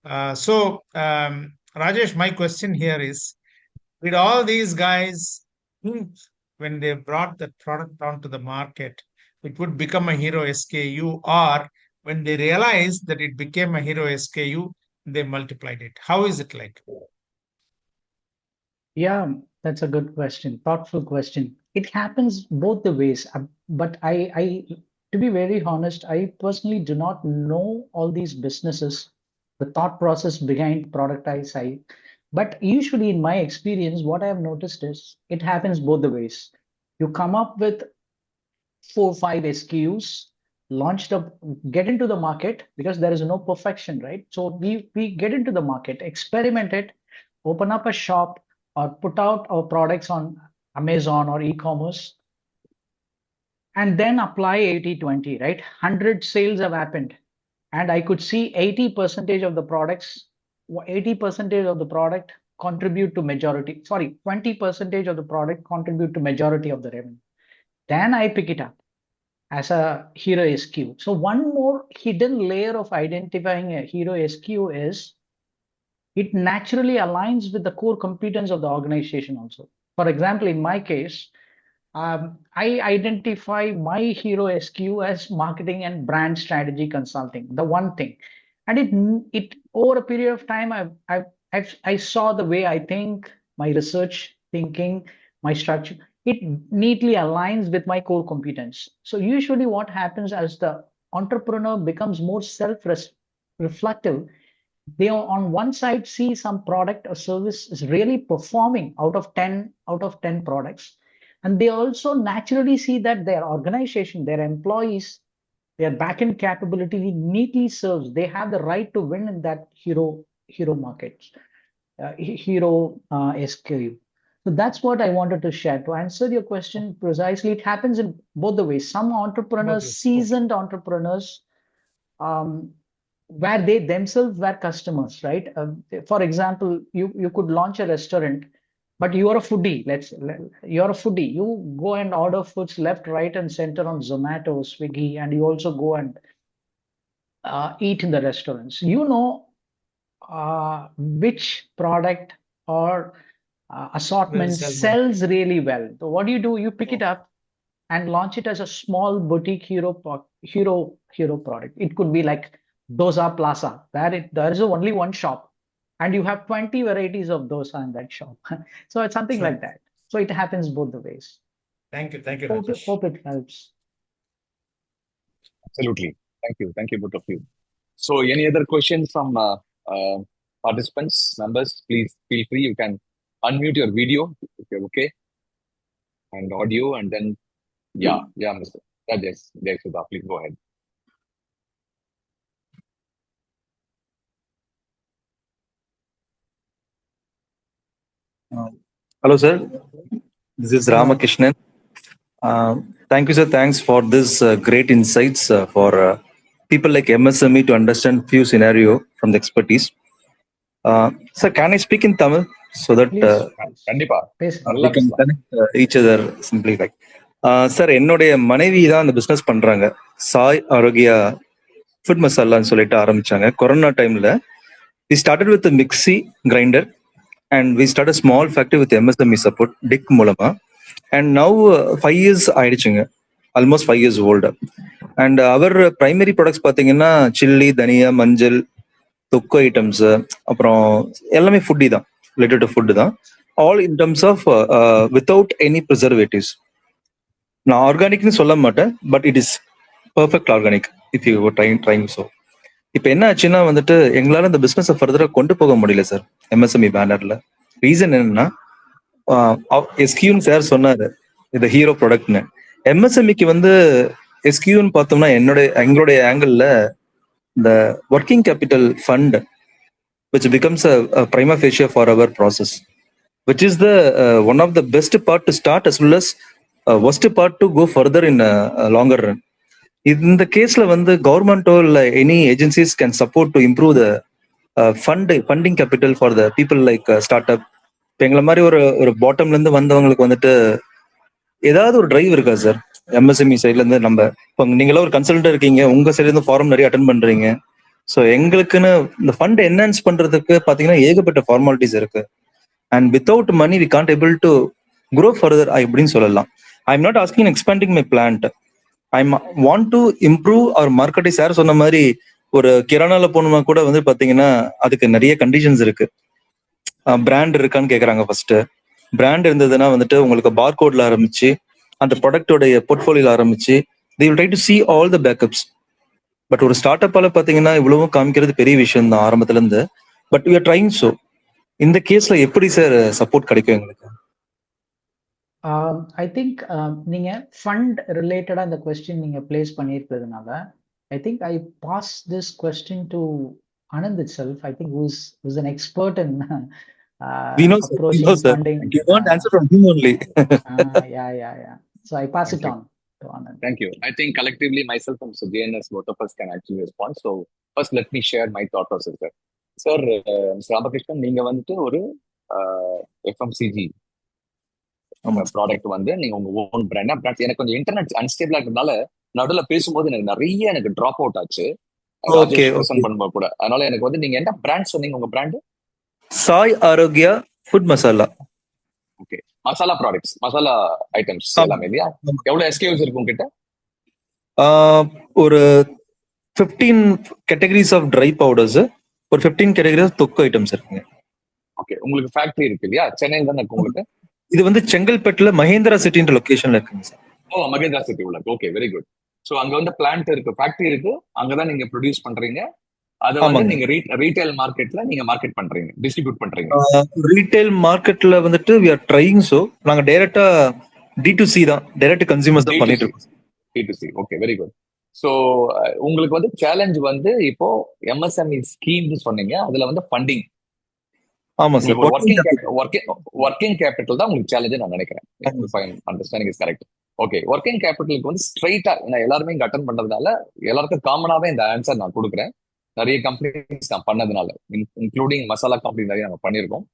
Rajesh, my question here is, did all these guys think when they brought the product onto the market, it would become a hero SKU, or when they realized that it became a hero SKU, they multiplied it? How is it like? Yeah, that's a good question, thoughtful question. It happens both the ways, but to be very honest, I personally do not know all these businesses, the thought process behind productize. But usually in my experience, what I have noticed is it happens both the ways. You come up with 4, 5 SKUs, launched up, get into the market because there is no perfection, right? So we get into the market, experiment it, open up a shop or put out our products on Amazon or e-commerce, and then apply 80-20, right? 100 sales have happened, and I could see 80% of the products, 80% of the product contribute to majority. Sorry, 20% of the product contribute to majority of the revenue. Then I pick it up as a hero SKU. So one more hidden layer of identifying a hero SKU is it naturally aligns with the core competence of the organization also. For example, in my case, I identify my hero SKU as marketing and brand strategy consulting, the one thing. And it over a period of time, I saw the way I think, my research thinking, my structure, it neatly aligns with my core competence. So usually what happens as the entrepreneur becomes more self-reflective, they on one side see some product or service is really performing out of 10 products, and they also naturally see that their organization, their employees, their backend capability neatly serves, they have the right to win in that hero market, hero SKU. So that's what I wanted to share. To answer your question precisely, it happens in both the ways. Some entrepreneurs, seasoned entrepreneurs, um, where they themselves were customers, right? For example, you could launch a restaurant, but you're a foodie. You're a foodie. You go and order foods left, right, and center on Zomato, Swiggy, and you also go and eat in the restaurants. You know which product or assortment sells really well. So what do? You pick it up and launch it as a small boutique hero product. It could be like Dosa Plaza, where there is only one shop, and you have 20 varieties of dosa in that shop. So it's something like that. So it happens both the ways. Thank you, Rajesh. Hope it helps. Absolutely. Thank you, both of you. So, any other questions from participants, members? Please feel free. You can unmute your video if you're okay, and audio, and then Mr. Rajesh, please go ahead. Hello, sir. This is Ramakrishnan. Thank you, sir. Thanks for this great insights for people like MSME to understand few scenario from the expertise. Sir, can I speak in Tamil so that we can connect each other simply like? Sir, என்னுடைய மனைவி தான் அந்த business பண்றாங்க. Sai Arogya food மசாலான்னு சொல்லிட்டு ஆரம்பிச்சாங்க corona டைம்ல. We started with a mixie grinder and we started a small factory with MSME support, DIC மூலமா. And now 5 years ஆயிடுச்சுங்க, almost 5 years old. And our primary products பார்த்தீங்கன்னா சில்லி, தனியா, மஞ்சள், தொக்கு ஐட்டம்ஸ், அப்புறம் எல்லாமே ஃபுட்டி தான், ரிலேட்டட் டு ஃபுட்டு தான். All in terms of without any preservatives. நான் ஆர்கானிக்னு சொல்ல மாட்டேன், but it is perfect organic if you trying. So இப்போ என்ன ஆச்சுன்னா வந்துட்டு எங்களால் இந்த பிஸ்னஸை ஃபர்தராக கொண்டு போக முடியல சார் எம்எஸ்எம்இ பேனர்ல. ரீசன் என்னன்னா, எஸ்கியூன்னு சார் சொன்னாரு இது ஹீரோ ப்ராடக்ட்னு. எம்எஸ்எம்இக்கு வந்து எஸ்கியூன்னு பார்த்தோம்னா எங்களுடைய ஆங்கிள் இந்த working capital fund which becomes a prima facie for our process, which is the one of the best part to start as well as worst part to go further in a longer run. In the case la வந்து government or any agencies can support to improve the funding capital for the people like startup. எங்களை மாதிரி ஒரு பாட்டம்ல இருந்து வந்தவங்களுக்கு வந்துட்டு ஏதாவது ஒரு drive இருக்கா சார் எம்எஸ்எம்இ சைட்ல இருந்து? நம்ம இப்போ நீங்களா ஒரு கன்சல்டன்ட் இருக்கீங்க, உங்க சைட்ல இருந்து ஃபார்ம் நிறைய அட்டென்ட் பண்றீங்க. ஸோ எங்களுக்குன்னு இந்த ஃபண்ட் என்ஹான்ஸ் பண்றதுக்கு பாத்தீங்கன்னா ஏகப்பட்ட ஃபார்மாலிட்டிஸ் இருக்கு. And without money we can't able to grow further அப்படின்னு சொல்லலாம். I am not asking expanding my plant, I want to improve our marketing. Sir சொன்ன மாதிரி ஒரு கிரானால போனோம்னா கூட வந்து பாத்தீங்கன்னா அதுக்கு நிறைய கண்டிஷன்ஸ் இருக்கு. பிராண்ட் இருக்கான்னு கேட்குறாங்க. ஃபர்ஸ்ட் பிராண்ட் இருந்ததுன்னா வந்துட்டு உங்களுக்கு பார்கோட்ல ஆரம்பிச்சு அந்த ப்ராடக்டோடைய போர்ட்ஃபோலியோல ஆரம்பிச்சு they will try to see all the backups. But ஒரு ஸ்டார்ட் அப்பால பாத்தீங்கன்னா இவ்வளவும் காமிக்கிறது பெரிய விஷயம் தான் ஆரம்பத்துல இருந்து. But we are trying. So இந்த கேஸ்ல எப்படி சார் சப்போர்ட் கிடைக்கும் எங்களுக்கு? ஐ திங்க் நீங்க ஃபண்ட் ரிலேட்டடா இந்த கொஸ்டின் நீங்க பிளேஸ் பண்ணியிருக்கிறதுனால I think I pass this question to Anand itself. I think who's an expert in approaching funding. You want answer from him only. Yeah. So I pass it on to Anand. Thank you. I think collectively myself and Mr. JNS, both of us can actually respond. So first let me share my thought process, sir. Sir, Mr. Ramakrishnan, நீங்க வந்துட்டு ஒரு FMCG product வந்து நீங்க உங்க own brand. எனக்கு கொஞ்சம் internet அன்ஸ்டேபிளா இருக்கிறதுனால நடுவில் பேசும்போது எனக்கு டிராப் அவுட் ஆச்சு, ஓகே ராஜேஷ் ஓகே. பிரசன்ட் பண்ணும்போது கூட. அதனால எனக்கு வந்து நீங்க என்ன பிராண்ட் சொன்னீங்க, உங்க brand? Sai Arogya food masala. Okay, masala products, masala items ஆமா எல்லாமே இல்லையா? ஆமா. எவ்வளவு எஸ்கேஸ் இருக்கு உங்ககிட்ட? ஒரு 15 கேட்டகரிஸ் ஆஃப் ட்ரை பவுடர்ஸ், ஒரு 15 கேட்டகரிஸ் ஆஃப் தொக்கு ஐட்டம்ஸ் இருக்குங்க. ஓகே, உங்களுக்கு ஃபேக்டரி இருக்கு இல்லையா? சென்னையில் தானே இருக்கு உங்களுக்கு? இது வந்து செங்கல்பட்டுல மகேந்திரா சிட்டின்ற லொகேஷன்ல இருக்குங்க சார். ஓ, மகேந்திரா சிட்டி உள்ள. Okay, very good. ஸோ அங்க வந்து பிளான்ட் இருக்கு, ஃபேக்டரி இருக்கு, அங்கதான் நீங்க ப்ரொடியூஸ் பண்றீங்க. அதை வந்து ஆமாங்க. நீங்க ரீட்டைல் மார்க்கெட்ல நீங்க மார்க்கெட் பண்றீங்க, டிஸ்ட்ரிபியூட் பண்றீங்க. ரீட்டைல் மார்க்கெட்ல வந்துட்டு we are trying, so நாங்க டைரக்டா D2C தான், டைரக்ட் கன்சியூமர்ஸ் தான் பண்ணிட்டு இருக்கோம். D2C, okay, very good. So உங்களுக்கு வந்து சேலஞ்ச் வந்து இப்போ MSME ஸ்கீம் சொன்னீங்க, அதுல வந்து ஃபண்டிங், ஆமா சார். ஒர்க்கிங் கேபிட்டல் தான் உங்களுக்கு சேலஞ்சு நான் நினைக்கிறேன். Understanding is correct. Okay, working கேபிட்டலுக்கு வந்து ஸ்ட்ரைட்டா நான் எல்லாருமே இங்க அட்டன் பண்றதுனால எல்லாருக்கும் காமனாவே இந்த ஆன்சர் நான் கொடுக்குறேன். நிறைய கம்பெனிஸ் நான் பண்ணதுனால, இன்க்ளூடிங் மசாலா கம்பெனி நிறைய நம்ம பண்ணியிருக்கோம்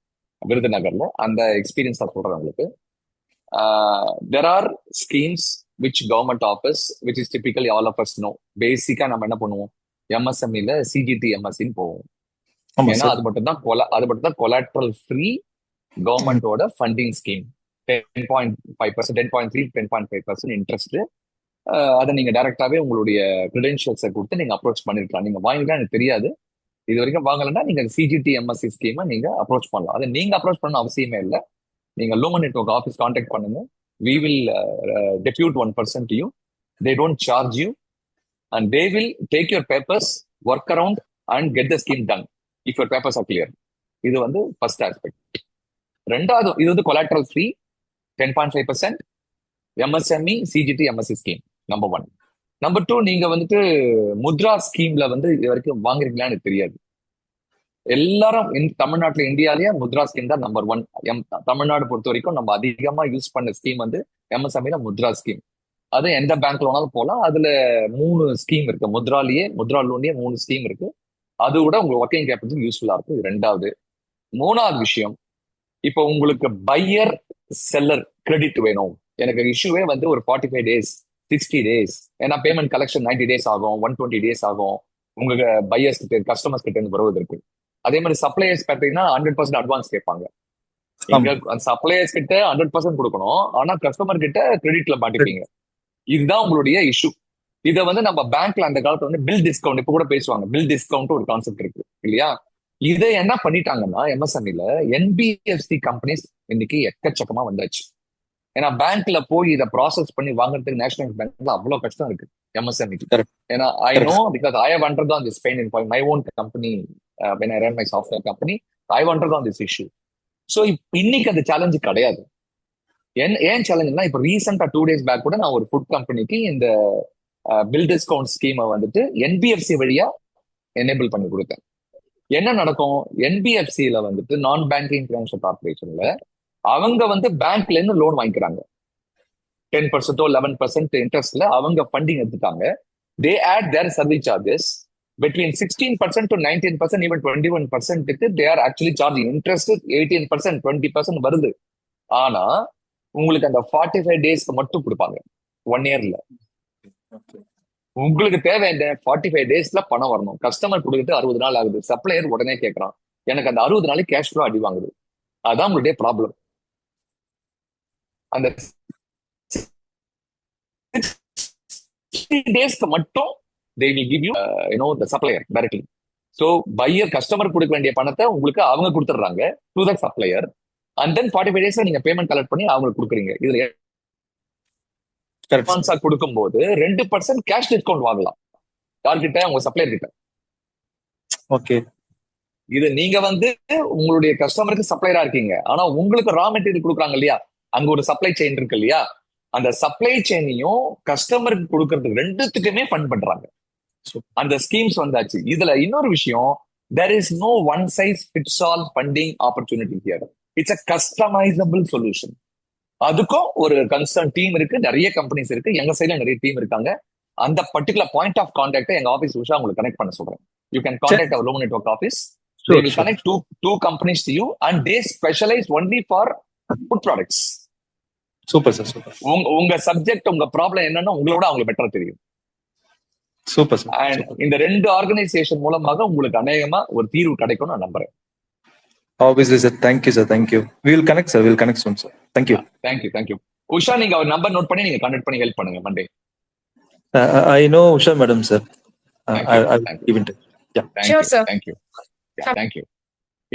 விருதுநகர்ல. அந்த எக்ஸ்பீரியன்ஸ் தான் சொல்றேன் உங்களுக்கு. There are schemes which government office which is typically all of us know. பேசிக்கா நம்ம என்ன பண்ணுவோம், MSMEல CGT MSன்னு போவோம். ஏன்னா அது மட்டும் தான் கொலாட்ரல் ஃப்ரீ கவர்மெண்டோட ஃபண்டிங் ஸ்கீம். 10.5%, 10.3, 10.5% இன்ட்ரெஸ்ட். அதை நீங்க டைரக்டாவே உங்களுடைய கிரெடென்ஷியல்ஸை கொடுத்து நீங்க அப்ரோச் பண்ணிருக்கலாம். நீங்க வாங்கினா எனக்கு தெரியாது, இது வரைக்கும் வாங்கலைன்னா நீங்க CGT MSC ஸ்கீமை நீங்க அப்ரோச் பண்ணலாம். அதை நீங்க அப்ரோச் பண்ண அவசியமே இல்லை. நீங்க லூமன் நெட்வொர்க் ஆஃபீஸ் கான்டாக்ட் பண்ணுங்க. We will depute one person to you. They don't charge you and they will take your papers, work around and get the scheme done if your papers are clear. இது வந்து first aspect. ரெண்டாவது, இது வந்து collateral free 10.5% MSME CGT MSC scheme, number 1. Number 2, நீங்க வந்துட்டு முத்ரா ஸ்கீம்ல வந்து இது வரைக்கும் வாங்கிருக்கீங்களான்னு எனக்கு தெரியாது. எல்லாரும் தமிழ்நாட்டுல, இந்தியாலேயே முத்ரா ஸ்கீம் தான் நம்பர் 1. தமிழ்நாடு பொறுத்த வரைக்கும் நம்ம அதிகமா யூஸ் பண்ண ஸ்கீம் வந்து MSMEல முத்ரா ஸ்கீம். அது எந்த பேங்க்ல வேணாலும் போகலாம். அதுல 3 ஸ்கீம் இருக்கு, முத்ரா லோன்லயே 3 ஸ்கீம் இருக்கு. அது கூட உங்களுக்கு ஒர்க்கிங் கேபிட்டல் யூஸ்ஃபுல்லா இருக்கும். இது ரெண்டாவது. மூணாவது விஷயம், இப்போ உங்களுக்கு பையர் செல்லர் கிரெடிட் வேணும். எனக்கு இஷ்யூவே வந்து ஒரு 45 days 60 days, ஏன்னா பேமெண்ட் கலெக்ஷன் 90 days ஆகும், 120 days ஆகும் உங்களுக்கு பையர்ஸ் கிட்ட, கஸ்டமர்ஸ் கிட்ட இருந்து வருவதற்கு. அதே மாதிரி சப்ளையர்ஸ் பார்த்தீங்கன்னா 100% அட்வான்ஸ் கேட்பாங்க. இங்க சப்ளையர்ஸ் கிட்ட 100% கொடுக்கணும், ஆனா கஸ்டமர் கிட்ட கிரெடிட்ல மாட்டிப்பீங்க. இதுதான் உங்களுடைய இஷ்யூ. இதை வந்து நம்ம பேங்க்ல அந்த காலத்துல வந்து பில் டிஸ்கவுண்ட், இப்ப கூட பேசுவாங்க, பில் டிஸ்கவுண்ட் ஒரு கான்செப்ட் இருக்கு இல்லையா? இதை என்ன பண்ணிட்டாங்கன்னா MSMEல NBFC கம்பெனிஸ் இன்னைக்கு எக்கச்சக்கமா வந்தாச்சு. ஏன்னா பேங்க்ல போய் இதை ப்ராசஸ் பண்ணி வாங்குறதுக்கு நேஷனல் பேங்க்ல அவ்வளவு கஷ்டம் இருக்கு MSMEக்கு. ஏன்னா I know, because I have undergone this pain in my own company when I ran my software company. I have undergone this issue. So இன்னைக்கு அந்த சேலஞ்சு கிடையாது. ஏன் சேலஞ்சுனா, இப்போ ரீசெண்டா 2 days பேக் கூட நான் ஒரு ஃபுட் கம்பெனிக்கு இந்த பில் டிஸ்கவுண்ட் ஸ்கீமை வந்துட்டு NBFC வழியா எனேபிள் பண்ணி கொடுத்தேன். என்ன நடக்கும், NBFCல வந்துட்டு நான் பேங்கிங் ஃபினான்ஷியல் கார்பரேஷன்ல அவங்க வந்து பேங்க்ல இருந்து லோன் வாங்கிக்கிறாங்க. 10% 11% இன்ட்ரெஸ்ட்ல அவங்க ஃபண்டிங் எடுத்துட்டாங்க. They add their service charges between 16% to 19%, even 21%க்கு they are actually charging interest. 18%, 20% வருது. ஆனா உங்களுக்கு அந்த 45 daysக்கு மட்டும் கொடுப்பாங்க 1 yearல. உங்களுக்கு தேவை இந்த 45 daysல பணம் வரணும். கஸ்டமர் கொடுத்துட்டு 60 நாள் ஆகுது, சப்ளையர் உடனே கேட்கறான், எனக்கு அந்த 60 நாளைக்கு கேஷ் ஃப்ளோ அடி வாங்குது. அதான் உங்களுடைய ப்ராப்ளம். அந்த 60 daysக்கு மட்டும் they will give you the supplier directly. So buyer, customer கொடுக்க வேண்டிய பணத்தை உங்களுக்கு அவங்க கொடுத்துடுறாங்க to the supplier, and then 45 daysல நீங்க பேமெண்ட் கலெக்ட் பண்ணி அவங்களுக்கு கொடுக்குறீங்க. இதுல அட்வான்ஸா கொடுக்கும்போது 2% கேஷ் டிஸ்கவுண்ட் வாங்கலாம் யார்கிட்ட, உங்க சப்ளையர் கிட்ட. ஓகே, இது நீங்க வந்து உங்களுடைய கஸ்டமருக்கு சப்ளையரா இருக்கீங்க, ஆனா உங்களுக்கு ரா மெட்டீரியல் கொடுக்குறாங்க இல்லையா, அங்க ஒரு சப்ளை செயின் இருக்கு இல்லையா, அந்த சப்ளை செயினையும் கஸ்டமருக்கு கொடுக்கறதுக்கு ரெண்டுத்துக்குமே ஃபண்ட் பண்றாங்க. அந்த ஸ்கீம்ஸ் வந்தாச்சு. இதுல இன்னொரு விஷயம், there is no one size fits all funding opportunity here. It's a customizable solution. அதுக்கும் ஒரு கன்சர்ன் டீம் இருக்கு, நிறைய கம்பெனிஸ் இருக்கு, எங்க சைட்ல நிறைய டீம் இருக்காங்க. அந்த பர்டிகுலர் பாயிண்ட் ஆஃப் கான்டாக்ட் எங்க ஆஃபீஸ் உஷா உங்களுக்கு கனெக்ட் பண்ண சொல்றேன். You can contact our Lumen Network office. They will connect two companies to you, and they specialize only for food products. Super sir, super. உங்க subject, உங்க problem என்னன்னா உங்களோட அவங்களுக்கு பெட்டரா தெரியும். Super, sir. And Super. இந்த 2 ஆர்கனைசேஷன் மூலமாக உங்களுக்கு அநேகமா ஒரு தீர்வு கிடைக்கும் நான் நம்புறேன். Obviously, sir. Thank you, sir. Thank you. We will connect, sir. We will connect soon, sir. Thank you. Thank you. Usha, நீங்க அவர் நம்பர் நோட் பண்ணி நீங்க கனெக்ட் பண்ணி ஹெல்ப் பண்ணுங்க Monday. I know Usha madam, sir. Thank you. I will give in touch. Yeah. Sure, sir. Thank you.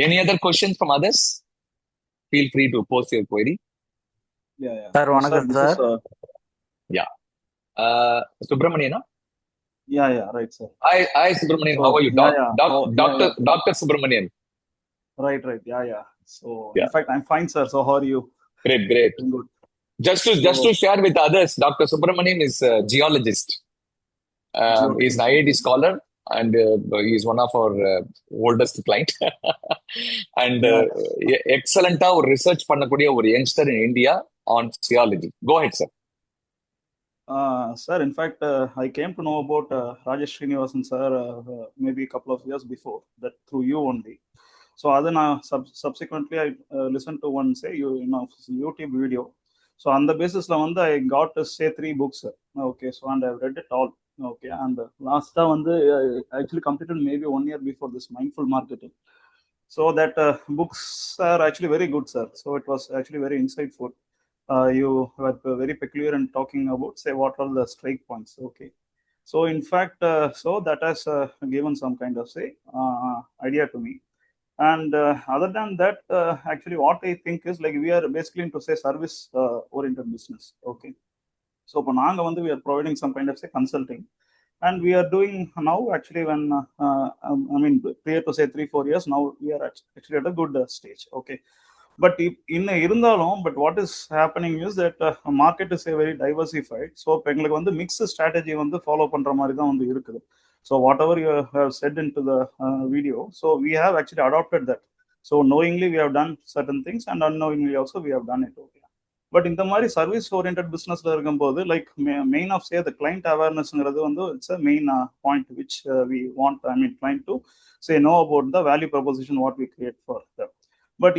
Any other questions from others? Feel free to post your query. Yeah. Sir, வணக்கம் sir. Yeah. Subramanian? Yeah, right, sir. Hi, Subramanian. How are you? Dr. Subramanian. Right. Yeah. So, Yeah. in fact, I'm fine, sir. So, how are you? Great. Doing good. Just to share with others, Dr. Subramanian is a geologist. He's an IIT scholar, and he's one of our oldest client. And excellent research பண்ணக்கூடிய ஒரு youngster in India on geology. Go ahead, sir. Sir, in fact, I came to know about Rajesh Srinivasan, sir, maybe a couple of years before, that through you only. So, then subsequently, I listened to one, YouTube video. So, on the basis, I got to say 3 books, sir. Okay, so, and I've read it all. Okay, and last time, I actually completed maybe 1 year before this mindful marketing. So, that books are actually very good, sir. So, it was actually very insightful. You were very peculiar in talking about, say, what are the strike points. Okay, so in fact, so that has given some kind of, say, idea to me. And other than that, actually what I think is, like, we are basically into, say, service oriented business. Okay, so we are providing some kind of, say, consulting, and we are doing now actually when prior to, say, 3-4 years now, we are actually at a good stage. Okay, but but what is happening is that market is a very diversified. So எங்களுக்கு வந்து mixed strategy வந்து follow பண்ற மாதிரி தான் வந்து இருக்குது. So whatever you have said into the video, so we have actually adopted that. So knowingly we have done certain things, and unknowingly also we have done it. Okay, but இந்த மாதிரி service oriented businessல இருக்கும்போது, like main of, say, the client awarenessங்கிறது வந்து it's a main point which we want, client to, say, know about the value proposition what we create for them. But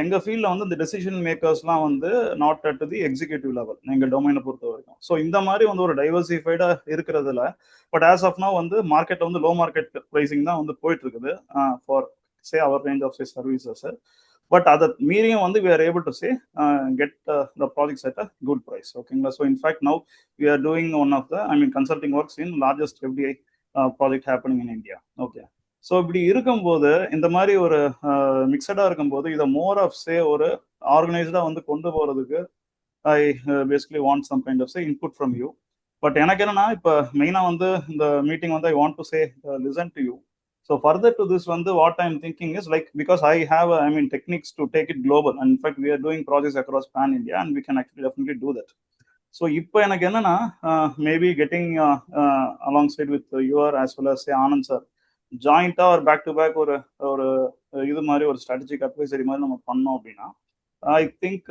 எங்க ஃபீல்ட்ல வந்து இந்த decision மேக்கர்ஸ்லாம் வந்து not at the executive level, எங்க டொமைனை பொறுத்த வரைக்கும். ஸோ இந்த மாதிரி வந்து ஒரு டைவர்சிஃபைடா இருக்கிறதுல, பட் ஆஸ் ஆஃப் நவ் வந்து மார்க்கெட் வந்து லோ மார்க்கெட் ப்ரைசிங் தான் வந்து போயிட்டு இருக்குது for, say, our range of, say, services. But அதை மீறியும் வந்து we are able to, say, get the projects at a good price. ஓகேங்களா? So in fact now we are doing one of the consulting works in largest FDI project happening in India. Okay, so இப்படி இருக்கும்போது, இந்த மாதிரி ஒரு மிக்சடா இருக்கும்போது, இதை more of, சே, ஒரு ஆர்கனைஸ்டா வந்து கொண்டு போறதுக்கு I basically want some kind of, say, input from you. But எனக்கு என்னன்னா, இப்போ மெயினா வந்து இந்த மீட்டிங் வந்து I want to, say, listen to you. So further to this வந்து what I am thinking is, like, because I have techniques to take it global, and in fact we are doing projects across pan India, and we can actually definitely do that. So இப்போ எனக்கு என்னன்னா, maybe getting alongside with your as well as, say, Anand sir, ஜாயிண்டா ஒரு back to back ஒரு இது மாதிரி ஒரு strategic advisory மாதிரி நம்ம பண்ணோம் அப்படின்னா, I think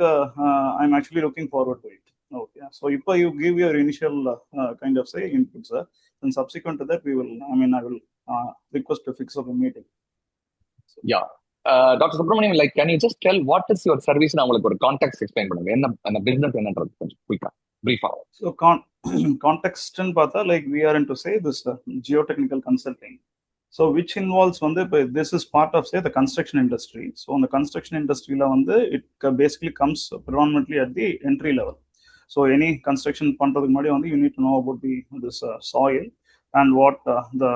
I am actually looking forward to it. Okay, so இப்போ you give your initial kind of, say, input, sir, and subsequent to that we will I will request to fix up a meeting. Yeah. Dr. Subramanian, like, can you just tell what is your service? நான் உங்களுக்கு ஒரு context explain பண்ணுங்க. என்ன business என்னன்றது கொஞ்சம் குயிக்கா பிரீஃபா. So context ன்னு பார்த்தா, like, we are into, say, this geotechnical consulting. So which involves வந்து, this is part of, say, the construction industry. So on the construction industry la வந்து it basically comes predominantly at the entry level. So any construction பண்றதுக்கு முன்னாடி வந்து you need to know about this soil and what the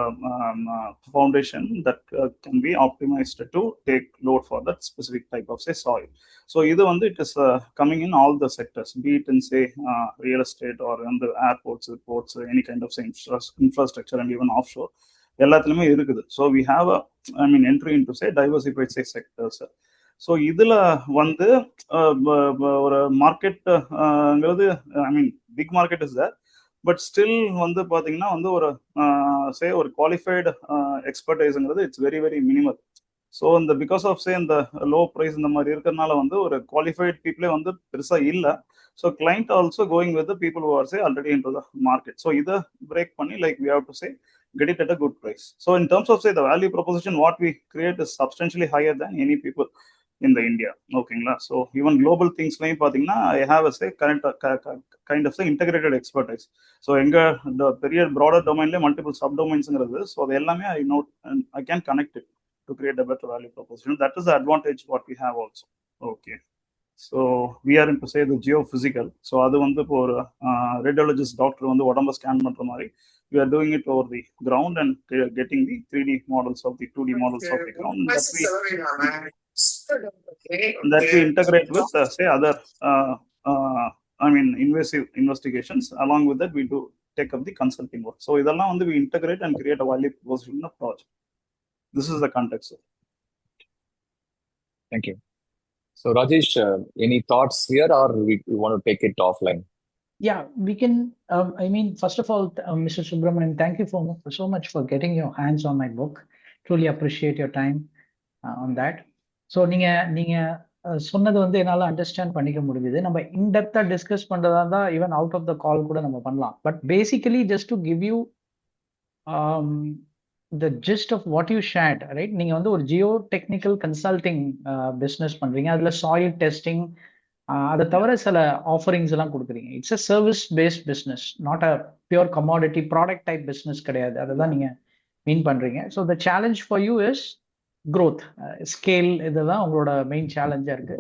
foundation that can be optimized to take load for that specific type of, say, soil. So இது வந்து it is coming in all the sectors, be it in, say, real estate or in the airports, ports, any kind of, say, infrastructure, and even offshore, எல்லாத்துலயுமே இருக்குது. So we have entry into, say, diversified, say, sectors. So இதுல வந்து ஒரு மார்க்கெட்ங்கிறது, big market is there, but still வந்து பாத்தீங்கன்னா வந்து ஒரு, சே, ஒரு குவாலிஃபைடு எக்ஸ்பர்டைஸ்ங்கிறது it's very very minimal. So இந்த பிகாஸ் ஆஃப், சே, இந்த லோ ப்ரைஸ் இந்த மாதிரி இருக்கிறதுனால வந்து ஒரு குவாலிஃபைட் பீப்புளே வந்து பெருசா இல்லை. So client also going with people who are, say, already into the market. So இதை பிரேக் பண்ணி, like, we have to, say, get it at a good price. So in terms of, say, the value proposition what we create is substantially higher than any people in the India. ஓகேங்களா? So even global திங்ஸ்லையும் பார்த்தீங்கன்னா I have a say kind of integrated expertise. So எங்கள் இந்த பெரிய broader டொமைன்லேயே multiple sub டொமைன்ஸுங்கிறது, so அது எல்லாமே I note and I can connect it to create a better value proposition. That is the advantage what we have also. Okay, so we are in to say the geophysical. So அது வந்து இப்போ ஒரு radiologist doctor வந்து உடம்ப scan பண்ணுற மாதிரி we are doing it over the ground and getting the 3D models of the 2D models of the ground, and that we integrate with say other invasive investigations. Along with that, we do take up the consulting work. So இதெல்லாம் வந்து we integrate and create a value proposition in a project. This is the context. Thank you. So Rajesh, any thoughts here, or we want to take it offline? Yeah, we can. First of all, Mr. Subramanian, thank you so much for getting your hands on my book. Truly appreciate your time on that. So நீங்க சொன்னது வந்து என்னால understand பண்ணிக்க முடியுது. நம்ம இன்டெப்தா discuss பண்றதா இருந்தா even out of the கால் கூட நம்ம பண்ணலாம். But basically just to give you the gist of what you shared, right? நீங்க வந்து ஒரு ஜியோ டெக்னிக்கல் கன்சல்டிங் பிஸ்னஸ் பண்றீங்க. அதுல சாயில் டெஸ்டிங், அதை தவிர சில ஆஃபரிங்ஸ் எல்லாம் கொடுக்குறீங்க. It's a service based business, not a pure commodity product type business கிடையாது. அதை தான் நீங்க மீன் பண்றீங்க. So the challenge for you is growth, scale. இதுதான் உங்களோட மெயின் சேலஞ்சா இருக்கு.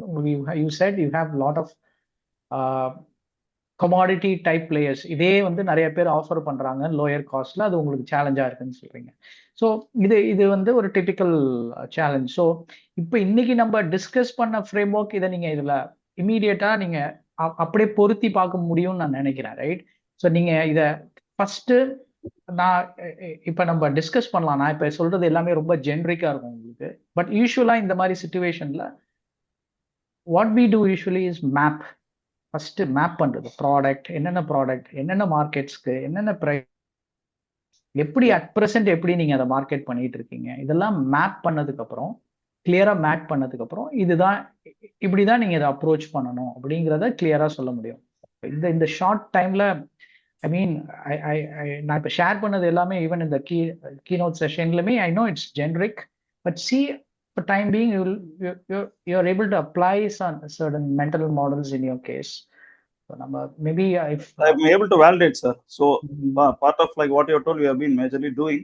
You said you have lot of commodity type players. இதே வந்து நிறைய பேர் ஆஃபர் பண்றாங்க லோயர் காஸ்ட்ல. அது உங்களுக்கு சேலஞ்சா இருக்குன்னு சொல்றீங்க. ஸோ இது வந்து ஒரு டிபிக்கல் சேலஞ்ச். ஸோ இப்போ இன்னைக்கு நம்ம டிஸ்கஸ் பண்ண ஃப்ரேம் ஒர்க் இதை நீங்க இதுல இமீடியட்டா நீங்க அப்படியே பொருத்தி பார்க்க முடியும்னு நான் நினைக்கிறேன், ரைட்? ஸோ நீங்க இதை ஃபர்ஸ்ட் நான் இப்ப நம்ம டிஸ்கஸ் பண்ணலாம். நான் இப்ப சொல்றது எல்லாமே ரொம்ப ஜென்ரிக்கா இருக்கும் உங்களுக்கு. பட் யூஸ்வலா இந்த மாதிரி சிச்சுவேஷன்ல what we do usually is map. First map பண்றது ப்ராடக்ட், என்னென்ன மார்க்கெட்ஸ்க்கு என்னென்ன ப்ரைஸ், எப்படி அட் ப்ரெசென்ட் எப்படி நீங்க அதை மார்க்கெட் பண்ணிட்டு இருக்கீங்க, இதெல்லாம் மேப் பண்ணதுக்கு அப்புறம், கிளியரா மேப் பண்ணதுக்கு அப்புறம் இதுதான் இப்படிதான் நீங்க இதை அப்ரோச் பண்ணணும் அப்படிங்கிறத கிளியரா சொல்ல முடியும். இந்த ஷார்ட் டைம்ல நான் இப்போ ஷேர் பண்ணது எல்லாமே ஈவன் இந்த கீனோட் செஷன்லுமே I know it's generic, but see for time being you're able to apply some certain mental models in your case. So maybe if I'm able to validate, sir. So part of like what you told, we have been majorly doing,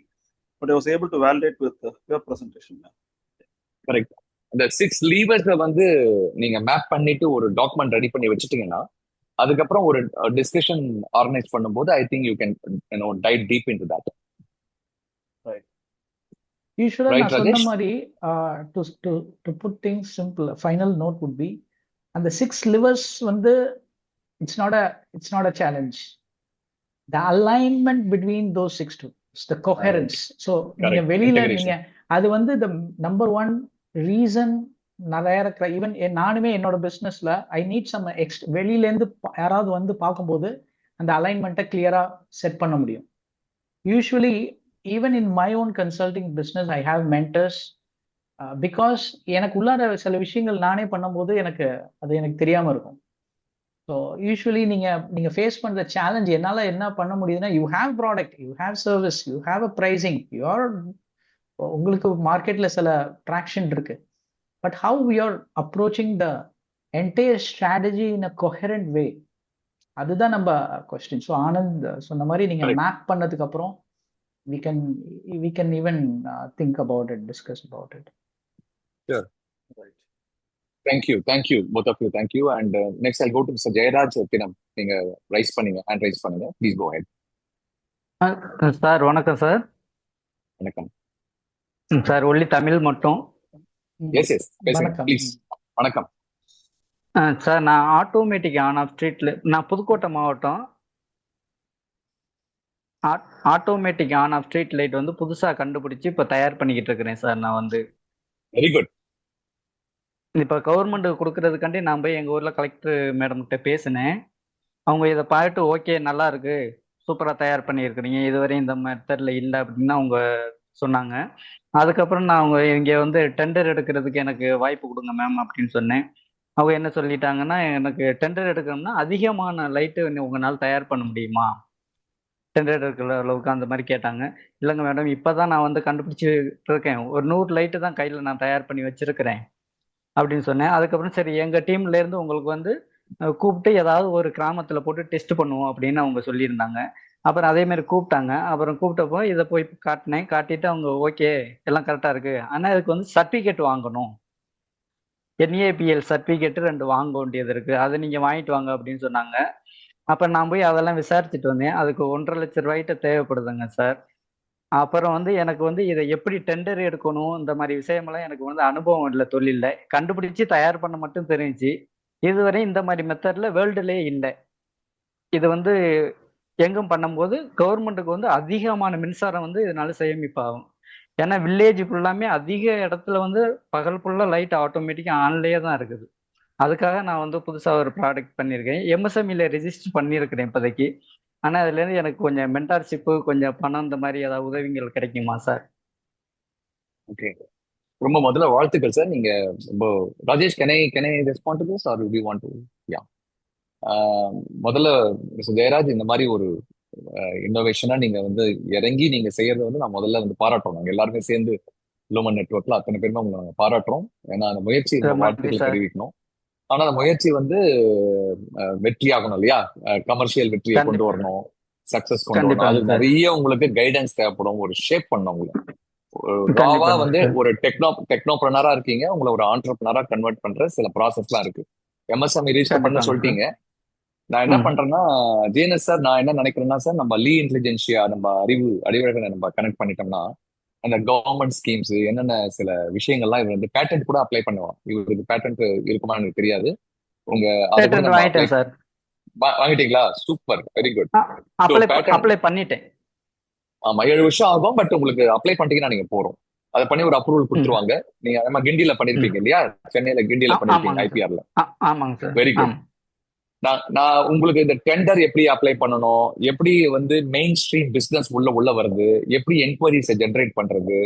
but I was able to validate with your presentation. Correct. அந்த 6 levers வந்து நீங்க map பண்ணிட்டு ஒரு document ready பண்ணி வச்சுட்டீங்கன்னா, அதுக்கப்புறம் ஒரு discussion organise பண்ணும்போது I think you can dive deep into that. யூஸ்வலா நான் சொன்ன மாதிரி to put things simple, final note would be அந்த 6 லிவர்ஸ் வந்து it's not a challenge. The alignment between those 6 to the coherence. So நீங்க வெளியில நீங்க அது வந்து த நம்பர் 1 ரீசன். நிறைய இருக்கிற ஈவன் நானுமே என்னோட பிஸ்னஸ்ல ஐ நீட் சம் வெளியில இருந்து யாராவது வந்து பார்க்கும்போது அந்த அலைன்மெண்ட்டை கிளியரா செட் பண்ண முடியும். Usually even in my own consulting business I have mentors because எனக்கு உள்ளார சில விஷயங்கள் நானே பண்ணும்போது எனக்கு தெரியாம இருக்கும். ஸோ யூஸ்வலி நீங்க ஃபேஸ் பண்ற சேலஞ்ச் என்னால என்ன பண்ண முடியுதுன்னா, you have product, you have service, you have a pricing, உங்களுக்கு மார்க்கெட்ல சில ட்ராக்ஷன் இருக்கு. But how we are approaching the entire strategy in a coherent way, அதுதான் நம்ம கொஸ்டின். ஸோ ஆனந்த் சொன்ன மாதிரி நீங்க மேப் பண்ணதுக்கு அப்புறம் we can even think about it, discuss about it. Sure. Right. Thank you both of you. Thank you. And next I'll go to Mr. Jayaraj Pinam. நீங்க raise பண்ணீங்க, hand raise பண்ணுங்க. Please go ahead. Sir வணக்கம் sir. வணக்கம் sir. Only Tamil மட்டும். Yes பேசுங்க please. வணக்கம் sir. நான் automatic on off ஸ்ட்ரீட்ல, நான் புதுக்கோட்டை மாவட்டம். Automatic on off street light வந்து புதுசா கண்டுபிடிச்சு இப்ப தயார் பண்ணிக்கிட்டு இருக்கிறேன் சார். நான் வந்து வெரி குட். இப்ப கவர்மெண்ட் கொடுக்கறதுக்காண்டி நான் போய் எங்க ஊர்ல கலெக்டர் மேடம் கிட்ட பேசினேன். அவங்க இதை பார்த்துட்டு ஓகே நல்லா இருக்கு, சூப்பரா தயார் பண்ணியிருக்கிறீங்க, இதுவரையும் இந்த மெத்தட்ல இல்லை அப்படின்னு அவங்க சொன்னாங்க. அதுக்கப்புறம் நான் அவங்க இங்க வந்து டெண்டர் எடுக்கிறதுக்கு எனக்கு வாய்ப்பு கொடுங்க மேம் அப்படின்னு சொன்னேன். அவங்க என்ன சொல்லிட்டாங்கன்னா, எனக்கு டெண்டர் எடுக்கணும்னா அதிகமான லைட்டு உங்களால் தயார் பண்ண முடியுமா, டெண்டர் எடுக்கிற அளவுக்கு அந்த மாதிரி கேட்டாங்க. இல்லைங்க மேடம், இப்போதான் நான் வந்து கண்டுபிடிச்சிட்டு இருக்கேன், ஒரு 100 லைட்டு தான் கையில் நான் தயார் பண்ணி வச்சிருக்கிறேன். அப்படின்னு சொன்னேன். அதுக்கப்புறம் சரி எங்க டீம்ல இருந்து உங்களுக்கு வந்து கூப்பிட்டு ஏதாவது ஒரு கிராமத்துல போட்டு டெஸ்ட் பண்ணுவோம் அப்படின்னு அவங்க சொல்லியிருந்தாங்க. அப்புறம் அதே மாதிரி கூப்பிட்டாங்க. அப்புறம் கூப்பிட்டப்போ இதை போய் காட்டினேன். காட்டிட்டு அவங்க ஓகே எல்லாம் கரெக்டா இருக்கு, ஆனா இதுக்கு வந்து சர்டிபிகேட் வாங்கணும், NAPL சர்டிபிகேட் 2 வாங்க வேண்டியது இருக்கு, அதை நீங்க வாங்கிட்டு வாங்க அப்படின்னு சொன்னாங்க. அப்ப நான் போய் அதெல்லாம் விசாரிச்சுட்டு வந்தேன். அதுக்கு 1,50,000 தேவைப்படுதுங்க சார். அப்புறம் வந்து எனக்கு வந்து இதை எப்படி டெண்டர் எடுக்கணும் இந்த மாதிரி விஷயமெல்லாம் எனக்கு வந்து அனுபவம் இல்லை, தொழில்ல கண்டுபிடிச்சு தயார் பண்ண மட்டும் தெரிஞ்சு. இதுவரை இந்த மாதிரி மெத்தட்ல வேர்ல்டுலயே இல்லை. இது வந்து எங்கும் பண்ணும்போது கவர்மெண்ட்டுக்கு வந்து அதிகமான மின்சாரம் வந்து இதனால சேமிப்பாகும். ஏன்னா வில்லேஜ் ஃபுல்லாமே அதிக இடத்துல வந்து பகல் ஃபுல்லா லைட் ஆட்டோமேட்டிக்கா ஆன்லயே தான் இருக்குது. அதுக்காக நான் வந்து புதுசா ஒரு ப்ராடக்ட் பண்ணியிருக்கேன். MSMEல ரெஜிஸ்டர் பண்ணியிருக்கிறேன் இப்போதைக்கு. ஆனா அதுல இருந்து எனக்கு கொஞ்சம் மென்டார்ஷிப்பு, கொஞ்சம் பணம் இந்த மாதிரி ஏதாவது உதவிகள் கிடைக்குமா சார்? ஓகே, ரொம்ப முதல்ல வாழ்த்துக்கள் சார். நீங்க ரொம்ப Rajesh, can I respond to this or do you want to? Yeah, முதல்ல மிஸ்டர் ஜெயராஜ், இந்த மாதிரி ஒரு இன்னோவேஷனா நீங்க வந்து இறங்கி நீங்க செய்யறத வந்து நான் முதல்ல வந்து பாராட்டுறோம். நாங்க எல்லாருமே சேர்ந்து லூமன் நெட்வொர்க்ல அத்தனை பேருமே உங்களை நாங்க பாராட்டுறோம். ஏன்னா அந்த முயற்சி நம்ம ரொம்ப நன்றி வாழ்த்துக்களை சார். தெரிவிக்கணும். ஆனா அந்த முயற்சி வந்து வெற்றி ஆகணும் இல்லையா? கமர்ஷியல் வெற்றியை கொண்டு கண்டிப்பா வரணும், சக்சஸ் கொண்டு வரணும். கண்டிப்பாங்க அது சார். நிறைய உங்களுக்கு கைடன்ஸ் தேவைப்படும், ஒரு ஷேப் பண்ணணும் உங்களை. ராவா கண்டிப்பாங்க வந்து சார். ஒரு டெக்னோப்ரனரா இருக்கீங்க, உங்களை ஒரு ஆண்டர்பிரனரா கன்வெர்ட் பண்ற சில ப்ராசஸ்லாம் இருக்கு. MSME ரிஜிஸ்டர் பண்ண கண்டிப்பாங்க சார். சொல்லிட்டீங்க. நான் என்ன ம் பண்றேன்னா, ஜிஎன்எஸ் சார், நான் என்ன நினைக்கிறேன்னா சார், நம்ம இன்டெலிஜென்சியா நம்ம அறிவுரைகளை நம்ம கனெக்ட் பண்ணிட்டோம்னா, அந்த கவர்மெண்ட் ஸ்கீம்ஸ் என்னென்ன சில விஷயங்கள்லாம் இது வந்து பேட்டன்ட் கூட அப்ளை பண்ணுவோம். இவருக்கு பேட்டன்ட் இருக்குமா எனக்கு தெரியாது. உங்க அதை கூட பேட்டன்ட் நம்ம அப்ளை வாங்கிட்டேன் சார். வாங்கிட்டீங்களா? Super, very good. So apply patent, apply பண்ணிட்டேன். ஆமா 7 வருஷம் ஆகும். பட் உங்களுக்கு அப்ளை பண்ணிட்டீங்கன்னா நீங்க போறோம். அதை பண்ணி ஒரு அப்ரூவல் ம் கொடுத்துருவாங்க. நீங்க நம்ம கிண்டியில ம் பண்ணிருப்பீங்க இல்லையா? சென்னையில கிண்டியில பண்ணிருப்பீங்க ஆமாங்க சார். IPRல. ஆமாங்க சார். Very good. ஆமாம். நான் உங்களுக்கு இந்த டெண்டர் எப்படி அப்ளை பண்ணணும், எப்படி வந்து மெயின் ஸ்ட்ரீம் பிசினஸ் உள்ள வருது, எப்படி என்கொயரிஸை ஜென்ரேட் பண்றது,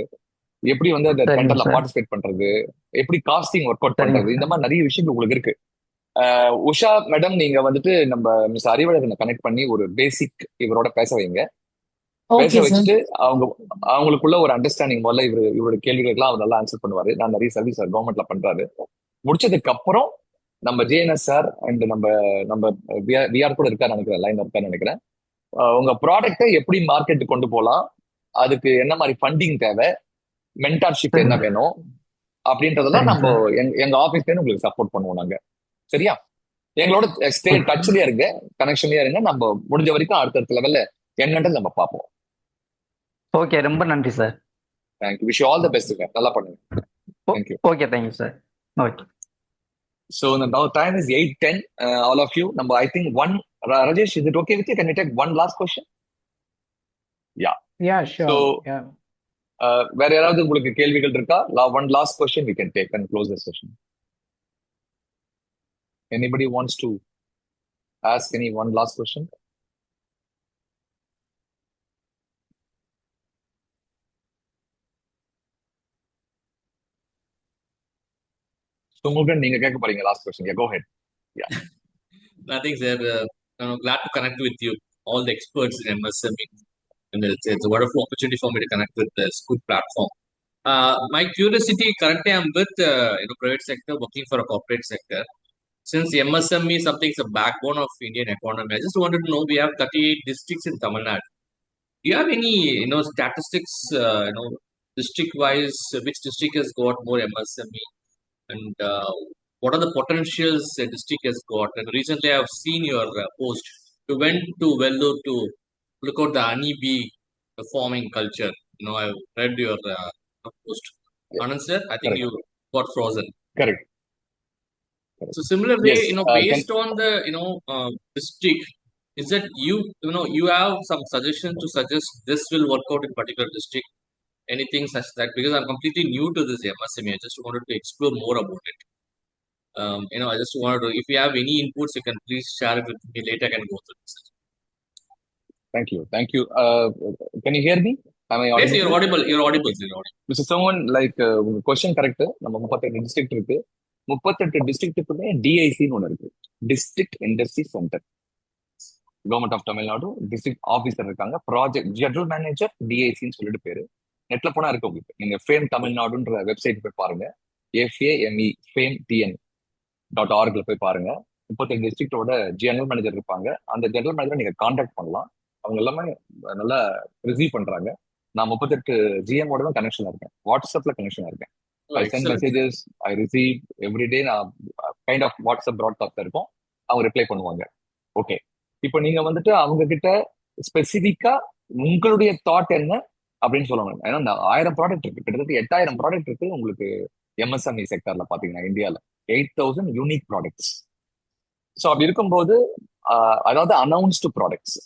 எப்படி வந்து அந்த சரிங்க டெண்டர்ல சார். பார்ட்டிசிபேட் பண்றது, எப்படி காஸ்டிங் ஒர்க் அவுட் சரிங்க பண்றது, இந்த சார். மாதிரி நிறைய விஷயங்கள் உங்களுக்கு இருக்கு. உஷா மேடம், நீங்க வந்துட்டு நம்ம மிஸ் அறிவழகனை கனெக்ட் பண்ணி ஒரு பேசிக் இவரோட பேச வைங்க. பேச ஓகே சார். வச்சுட்டு அவங்க அவங்களுக்குள்ள ஒரு அண்டர்ஸ்டாண்டிங் முதல்ல இவரோட கேள்விகளுக்கெல்லாம் அவர் நல்லா ஆன்சர் பண்ணுவாரு. நான் நிறைய சர்வீஸ் கவர்மெண்ட்ல பண்றாரு. முடிச்சதுக்கு அப்புறம் நம்ம JNS சார் அண்ட் நம்ம நம்ம விஆர் கூட இருக்காரு நினைக்கிறேன், லைன் இருக்காரு நினைக்கிறேன். உங்க ப்ராடக்டை எப்படி மார்க்கெட்டுக்கு கொண்டு போகலாம், அதுக்கு என்ன மாதிரி ஃபண்டிங் தேவை, மென்டார்ஷிப் என்ன சரிங்க வேணும் அப்படின்றதெல்லாம் சரிங்க நம்ம சார். எங்க ஆபீஸ்ல உங்களுக்கு சப்போர்ட் பண்ணுவோம் நாங்க. சரியா? எங்களோட ஸ்டே ஓகே. டச்லயே இருங்க, கனெக்ஷன்லயே இருங்க. நம்ம முடிஞ்ச வரைக்கும் அடுத்தடுத்த லெவல்ல என்னன்றது நம்ம பார்ப்போம். ஓகே, ரொம்ப நன்றி sir. Thank you, wish all the best. நல்லா பண்ணுங்க. Thank you. Okay, thank you sir. Okay. So now time is 8:10. All of you, number I think one. Rajesh, is it okay with you? Can we take one last question? Yeah. Yeah, So sure. Yeah. வேற யாராவது உங்களுக்கு கேள்விகள் இருக்கா? One last question we can take and close the session. Anybody wants to ask any one last question? Sumugan, நீங்க கேட்க போறீங்க last question. Yeah, go ahead. Yeah. Nothing, sir. Glad to connect with you, all the experts in MSME. And it's a wonderful opportunity for me to connect with this good platform. My curiosity, currently I'm with private sector, working for a corporate sector. Since MSME is something is a backbone of Indian economy, I just wanted to know, we have 38 districts in Tamil Nadu. Do you have any statistics, district wise, which district has got more MSME, and what are the potentials a district has got? And recently I've seen your post. You went to Vellore to look at the honeybee farming culture. I've read your post. Yes. Anand sir, I think Correct. you got frozen. Correct. So similar way, Yes. based on the district, is that you have some suggestion to suggest this will work out in particular district? Anything such that, because I'm completely new to this MSME, I just wanted to explore more about it. I just wanted to, if you have any inputs, you can please share it with me later. I can go through this. Thank you. Thank you. Can you hear me? Am I Yes, audible? you're audible. You're audible. You're audible. Mr. Someone, உங்க question correct. நம்ம 38 district இருக்கு. 38 டிஸ்ட்ரிக்ட்டுக்குமே DICன்னு ஒன்று இருக்கு, district industry centre. Government of Tamil Nadu district officer இருக்காங்க, project general manager DICன்னு சொல்லிட்டு பேரு. நெட்ல போனா இருக்கு உங்களுக்கு. நீங்க ஃபேம் தமிழ்நாடுன்ற வெப்சைட் போய் பாருங்க. FAME.org போய் பாருங்க. 38 டிஸ்ட்ரிக்டோட ஜெனரல் மேனேஜர் இருப்பாங்க. அந்த ஜெனரல் மேனேஜரை நீங்க கான்டாக்ட் பண்ணலாம். அவங்க எல்லாமே நல்லா ரிசீவ் பண்றாங்க. நான் 38 GM-ஓட தான் கனெக்ஷன் இருக்கேன். வாட்ஸ்அப்ல கனெக்ஷன் இருக்கேன். I sent messages, I receive every day. நான் கைண்ட் ஆஃப் வாட்ஸ்அப் ப்ராட்காஸ்ட் இருக்கும், அவங்க ரிப்ளை பண்ணுவாங்க. ஓகே, இப்போ நீங்க வந்துட்டு அவங்க கிட்ட ஸ்பெசிபிக்கா உங்களுடைய தாட் என்ன அப்படின்னு சொல்லணும். ஏன்னா இந்த 1000 ப்ராடக்ட் இருக்கு, கிட்டத்தட்ட 8000 ப்ராடக்ட் இருக்கு உங்களுக்கு MSME செக்டர்ல பாத்தீங்கன்னா இந்தியால 8000 யூனிக் ப்ராடக்ட்ஸ். ஸோ அப்படி இருக்கும்போது அதாவது அனௌன்ஸ்டு ப்ராடக்ட்ஸ்,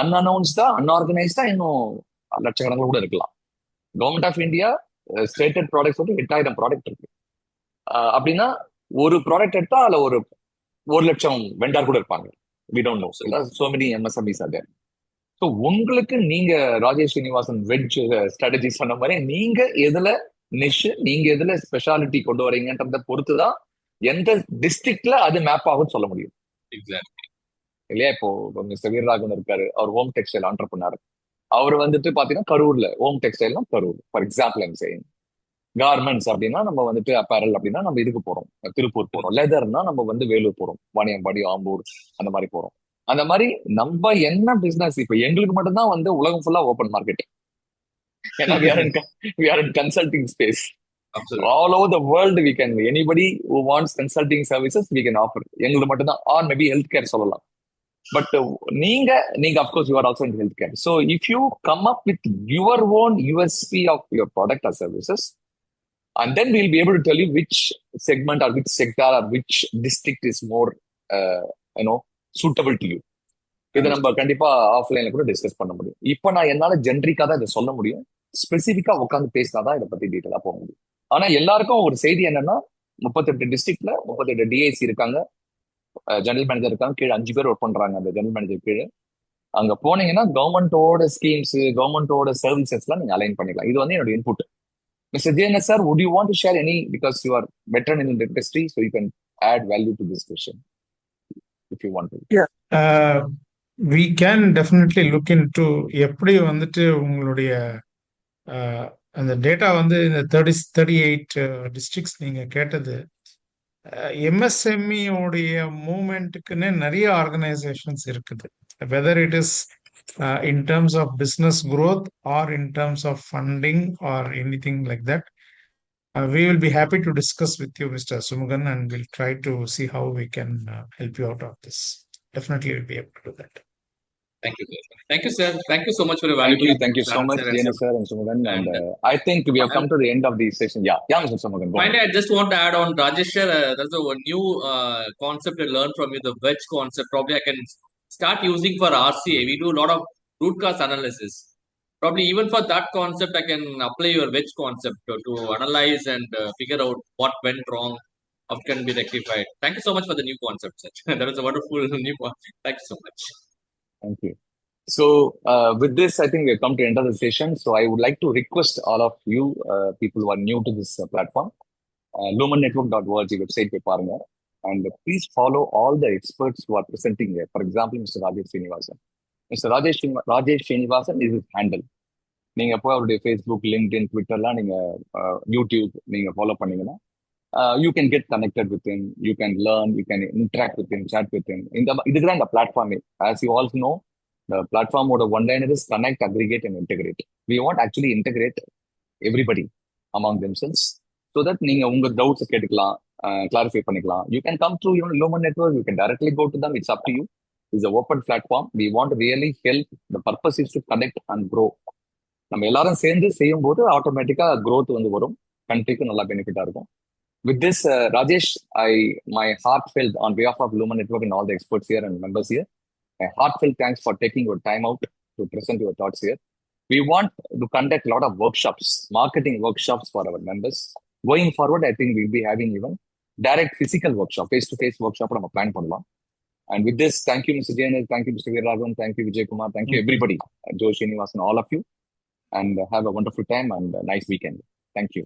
அன்அனௌன்ஸ்டா அன்ஆர்கனைஸ்டா இன்னும் லட்சக்கணக்கில் கூட இருக்கலாம். Government of India stated products வந்து 8000 ப்ராடக்ட் இருக்கு. அப்படின்னா ஒரு ப்ராடக்ட் எடுத்தா அதுல ஒரு 1,00,000 வெண்டார் கூட இருப்பாங்க. We don't know, so many MSMEs are there. So உங்களுக்கு நீங்க ராஜேஷ் ஸ்ரீனிவாசன் வெஜ் ஸ்ட்ராட்டஜி சொன்ன மாதிரி நீங்க எதுல நிஷ், நீங்க எதுல ஸ்பெஷாலிட்டி கொண்டு வரீங்கன்றத பொறுத்துதான் எந்த டிஸ்ட்ரிக்ட்ல அது மேப் ஆகும்னு சொல்ல முடியும். இல்லையா? இப்போ மிஸ்டர் வீரராகவன் இருக்காரு, அவர் ஹோம் டெக்ஸ்டைல் ஆண்டர்பிரனர். அவர் வந்துட்டு பாத்தீங்கன்னா கரூர்ல ஹோம் டெக்ஸ்டைல்னா Karur for example I'm saying. Garments அப்படின்னா நம்ம வந்துட்டு அப்பேரல் அப்படின்னா நம்ம இதுக்கு போறோம், திருப்பூர் போறோம். லெதர்னா நம்ம வந்து வேலூர் போறோம், வாணியம்பாடி, ஆம்பூர் அந்த மாதிரி போறோம். அந்த மாதிரி நம்ம என்ன பிசினஸ், இப்ப எங்களுக்கு மட்டும்தான் வந்து உலகம் ஃபுல்லா ஓப்பன் மார்க்கெட். ஏன்னா we are in consulting space. All over the world we can, anybody who wants consulting services we can offer. எங்களுக்கு மட்டும்தான், or maybe healthcare சொல்லலாம். But நீங்க of course you are also in healthcare. So if you come up with your own USP of your product or services, and then we'll be able to tell you which segment or which sector or which district is more suitable to you. இதை நம்ம கண்டிப்பா ஆஃப்லைன்ல கூட discuss பண்ண முடியும். இப்போ நான் என்னால ஜென்ரிக்கா தான் இதை சொல்ல முடியும், ஸ்பெசிபிக்கா உட்காந்து பேசினாதான் இதை பத்தி டீட்டெயிலா போக முடியும். ஆனா எல்லாருக்கும் ஒரு செய்தி என்னன்னா, 38 டிஸ்ட்ரிக்ட்ல 38 DIC இருக்காங்க, ஜெனரல் மேனேஜர் இருக்காங்க, கீழே 5 பேர் ஒர்க் பண்றாங்க அந்த ஜெனரல் மேனேஜர் கீழே. அங்க போனீங்கன்னா கவர்மெண்டோட ஸ்கீம்ஸ், கவர்மெண்டோட சர்வீசஸ் எல்லாம் நீங்க அலைன் பண்ணிக்கலாம். இது வந்து என்னோட input. Mr. JNS sir, would you want to share any, because you are veteran in the industry, so you can add value to this question if you want to. Yeah. We can definitely look into எப்படி வந்துட்டு உங்களுடைய அந்த data வந்து இந்த 38 districts நீங்க கேட்டது, MSME உடைய மூவ்மெண்ட்டுக்குன்னு நிறைய ஆர்கனைசேஷன்ஸ் இருக்குது. Whether it is in terms of business growth or in terms of funding or anything like that, we will be happy to discuss with you, Mr. Sumugan, and we'll try to see how we can help you out of this. Definitely we'll be able to do that. Thank you, sir. Thank you, sir. Thank you so much for your valuable. Thank you so much, Jena sir and Sumugan. And I think we have come to the end of the session. Yeah, Mr. Sumugan. Finally, I just want to add on, Rajesh sir, there's a new concept I learned from you, the wedge concept. Probably I can start using for RCA. We do a lot of root cause analysis. Probably even for that concept, I can apply your wedge concept to analyze and figure out what went wrong, how it can be rectified. Thank you so much for the new concept, sir. That was a wonderful new one. Thank you so much. Thank you. So with this, I think we have come to the end of the session. So I would like to request all of you people who are new to this platform, lumennetwork.org website pe parunga, and please follow all the experts who are presenting here. For example, Mr. Rajesh Srinivasan. Mr. Rajesh Srinivasan is his handle. நீங்க போய் அவருடைய Facebook, LinkedIn, ட்விட்டர்லாம் நீங்க YouTube நீங்க follow பண்ணீங்கன்னா you can get connected with him, you can learn, you can interact with him, chat with him. இதுதான் இந்த பிளாட்ஃபார்மே. As you also know, the platform ஓட one-liner is connect, aggregate and integrate. We want actually integrate everybody among themselves so that நீங்க உங்க doubts கேட்டுக்கலாம், clarify பண்ணிக்கலாம். You can come through your Lumen Network, you can directly go to them, it's up to you. It's an open platform. We want to really help. The purpose is to connect and grow. நம்ம எல்லாரும் சேர்ந்து செய்யும் போது ஆட்டோமேட்டிக்கா growth வந்து வரும், கண்ட்ரிக்கு நல்லா பெனிஃபிட்டா இருக்கும். With this, Rajesh, my heartfelt, on behalf of Lumen Network and all the experts here and members here, my heartfelt thanks for taking your time out to present your thoughts here. We want to conduct a lot of workshops, marketing workshops for our members. Going forward, I think we'll be having even direct physical workshop, face-to-face workshop நம்ம plan பண்ணலாம். And with this, thank you, Mr. Jain, thank you, Mr. Veeraraghvan, thank you, Vijay Kumar, thank you, everybody, Joe Srinivasan, all of you, and have a wonderful time and a nice weekend. Thank you.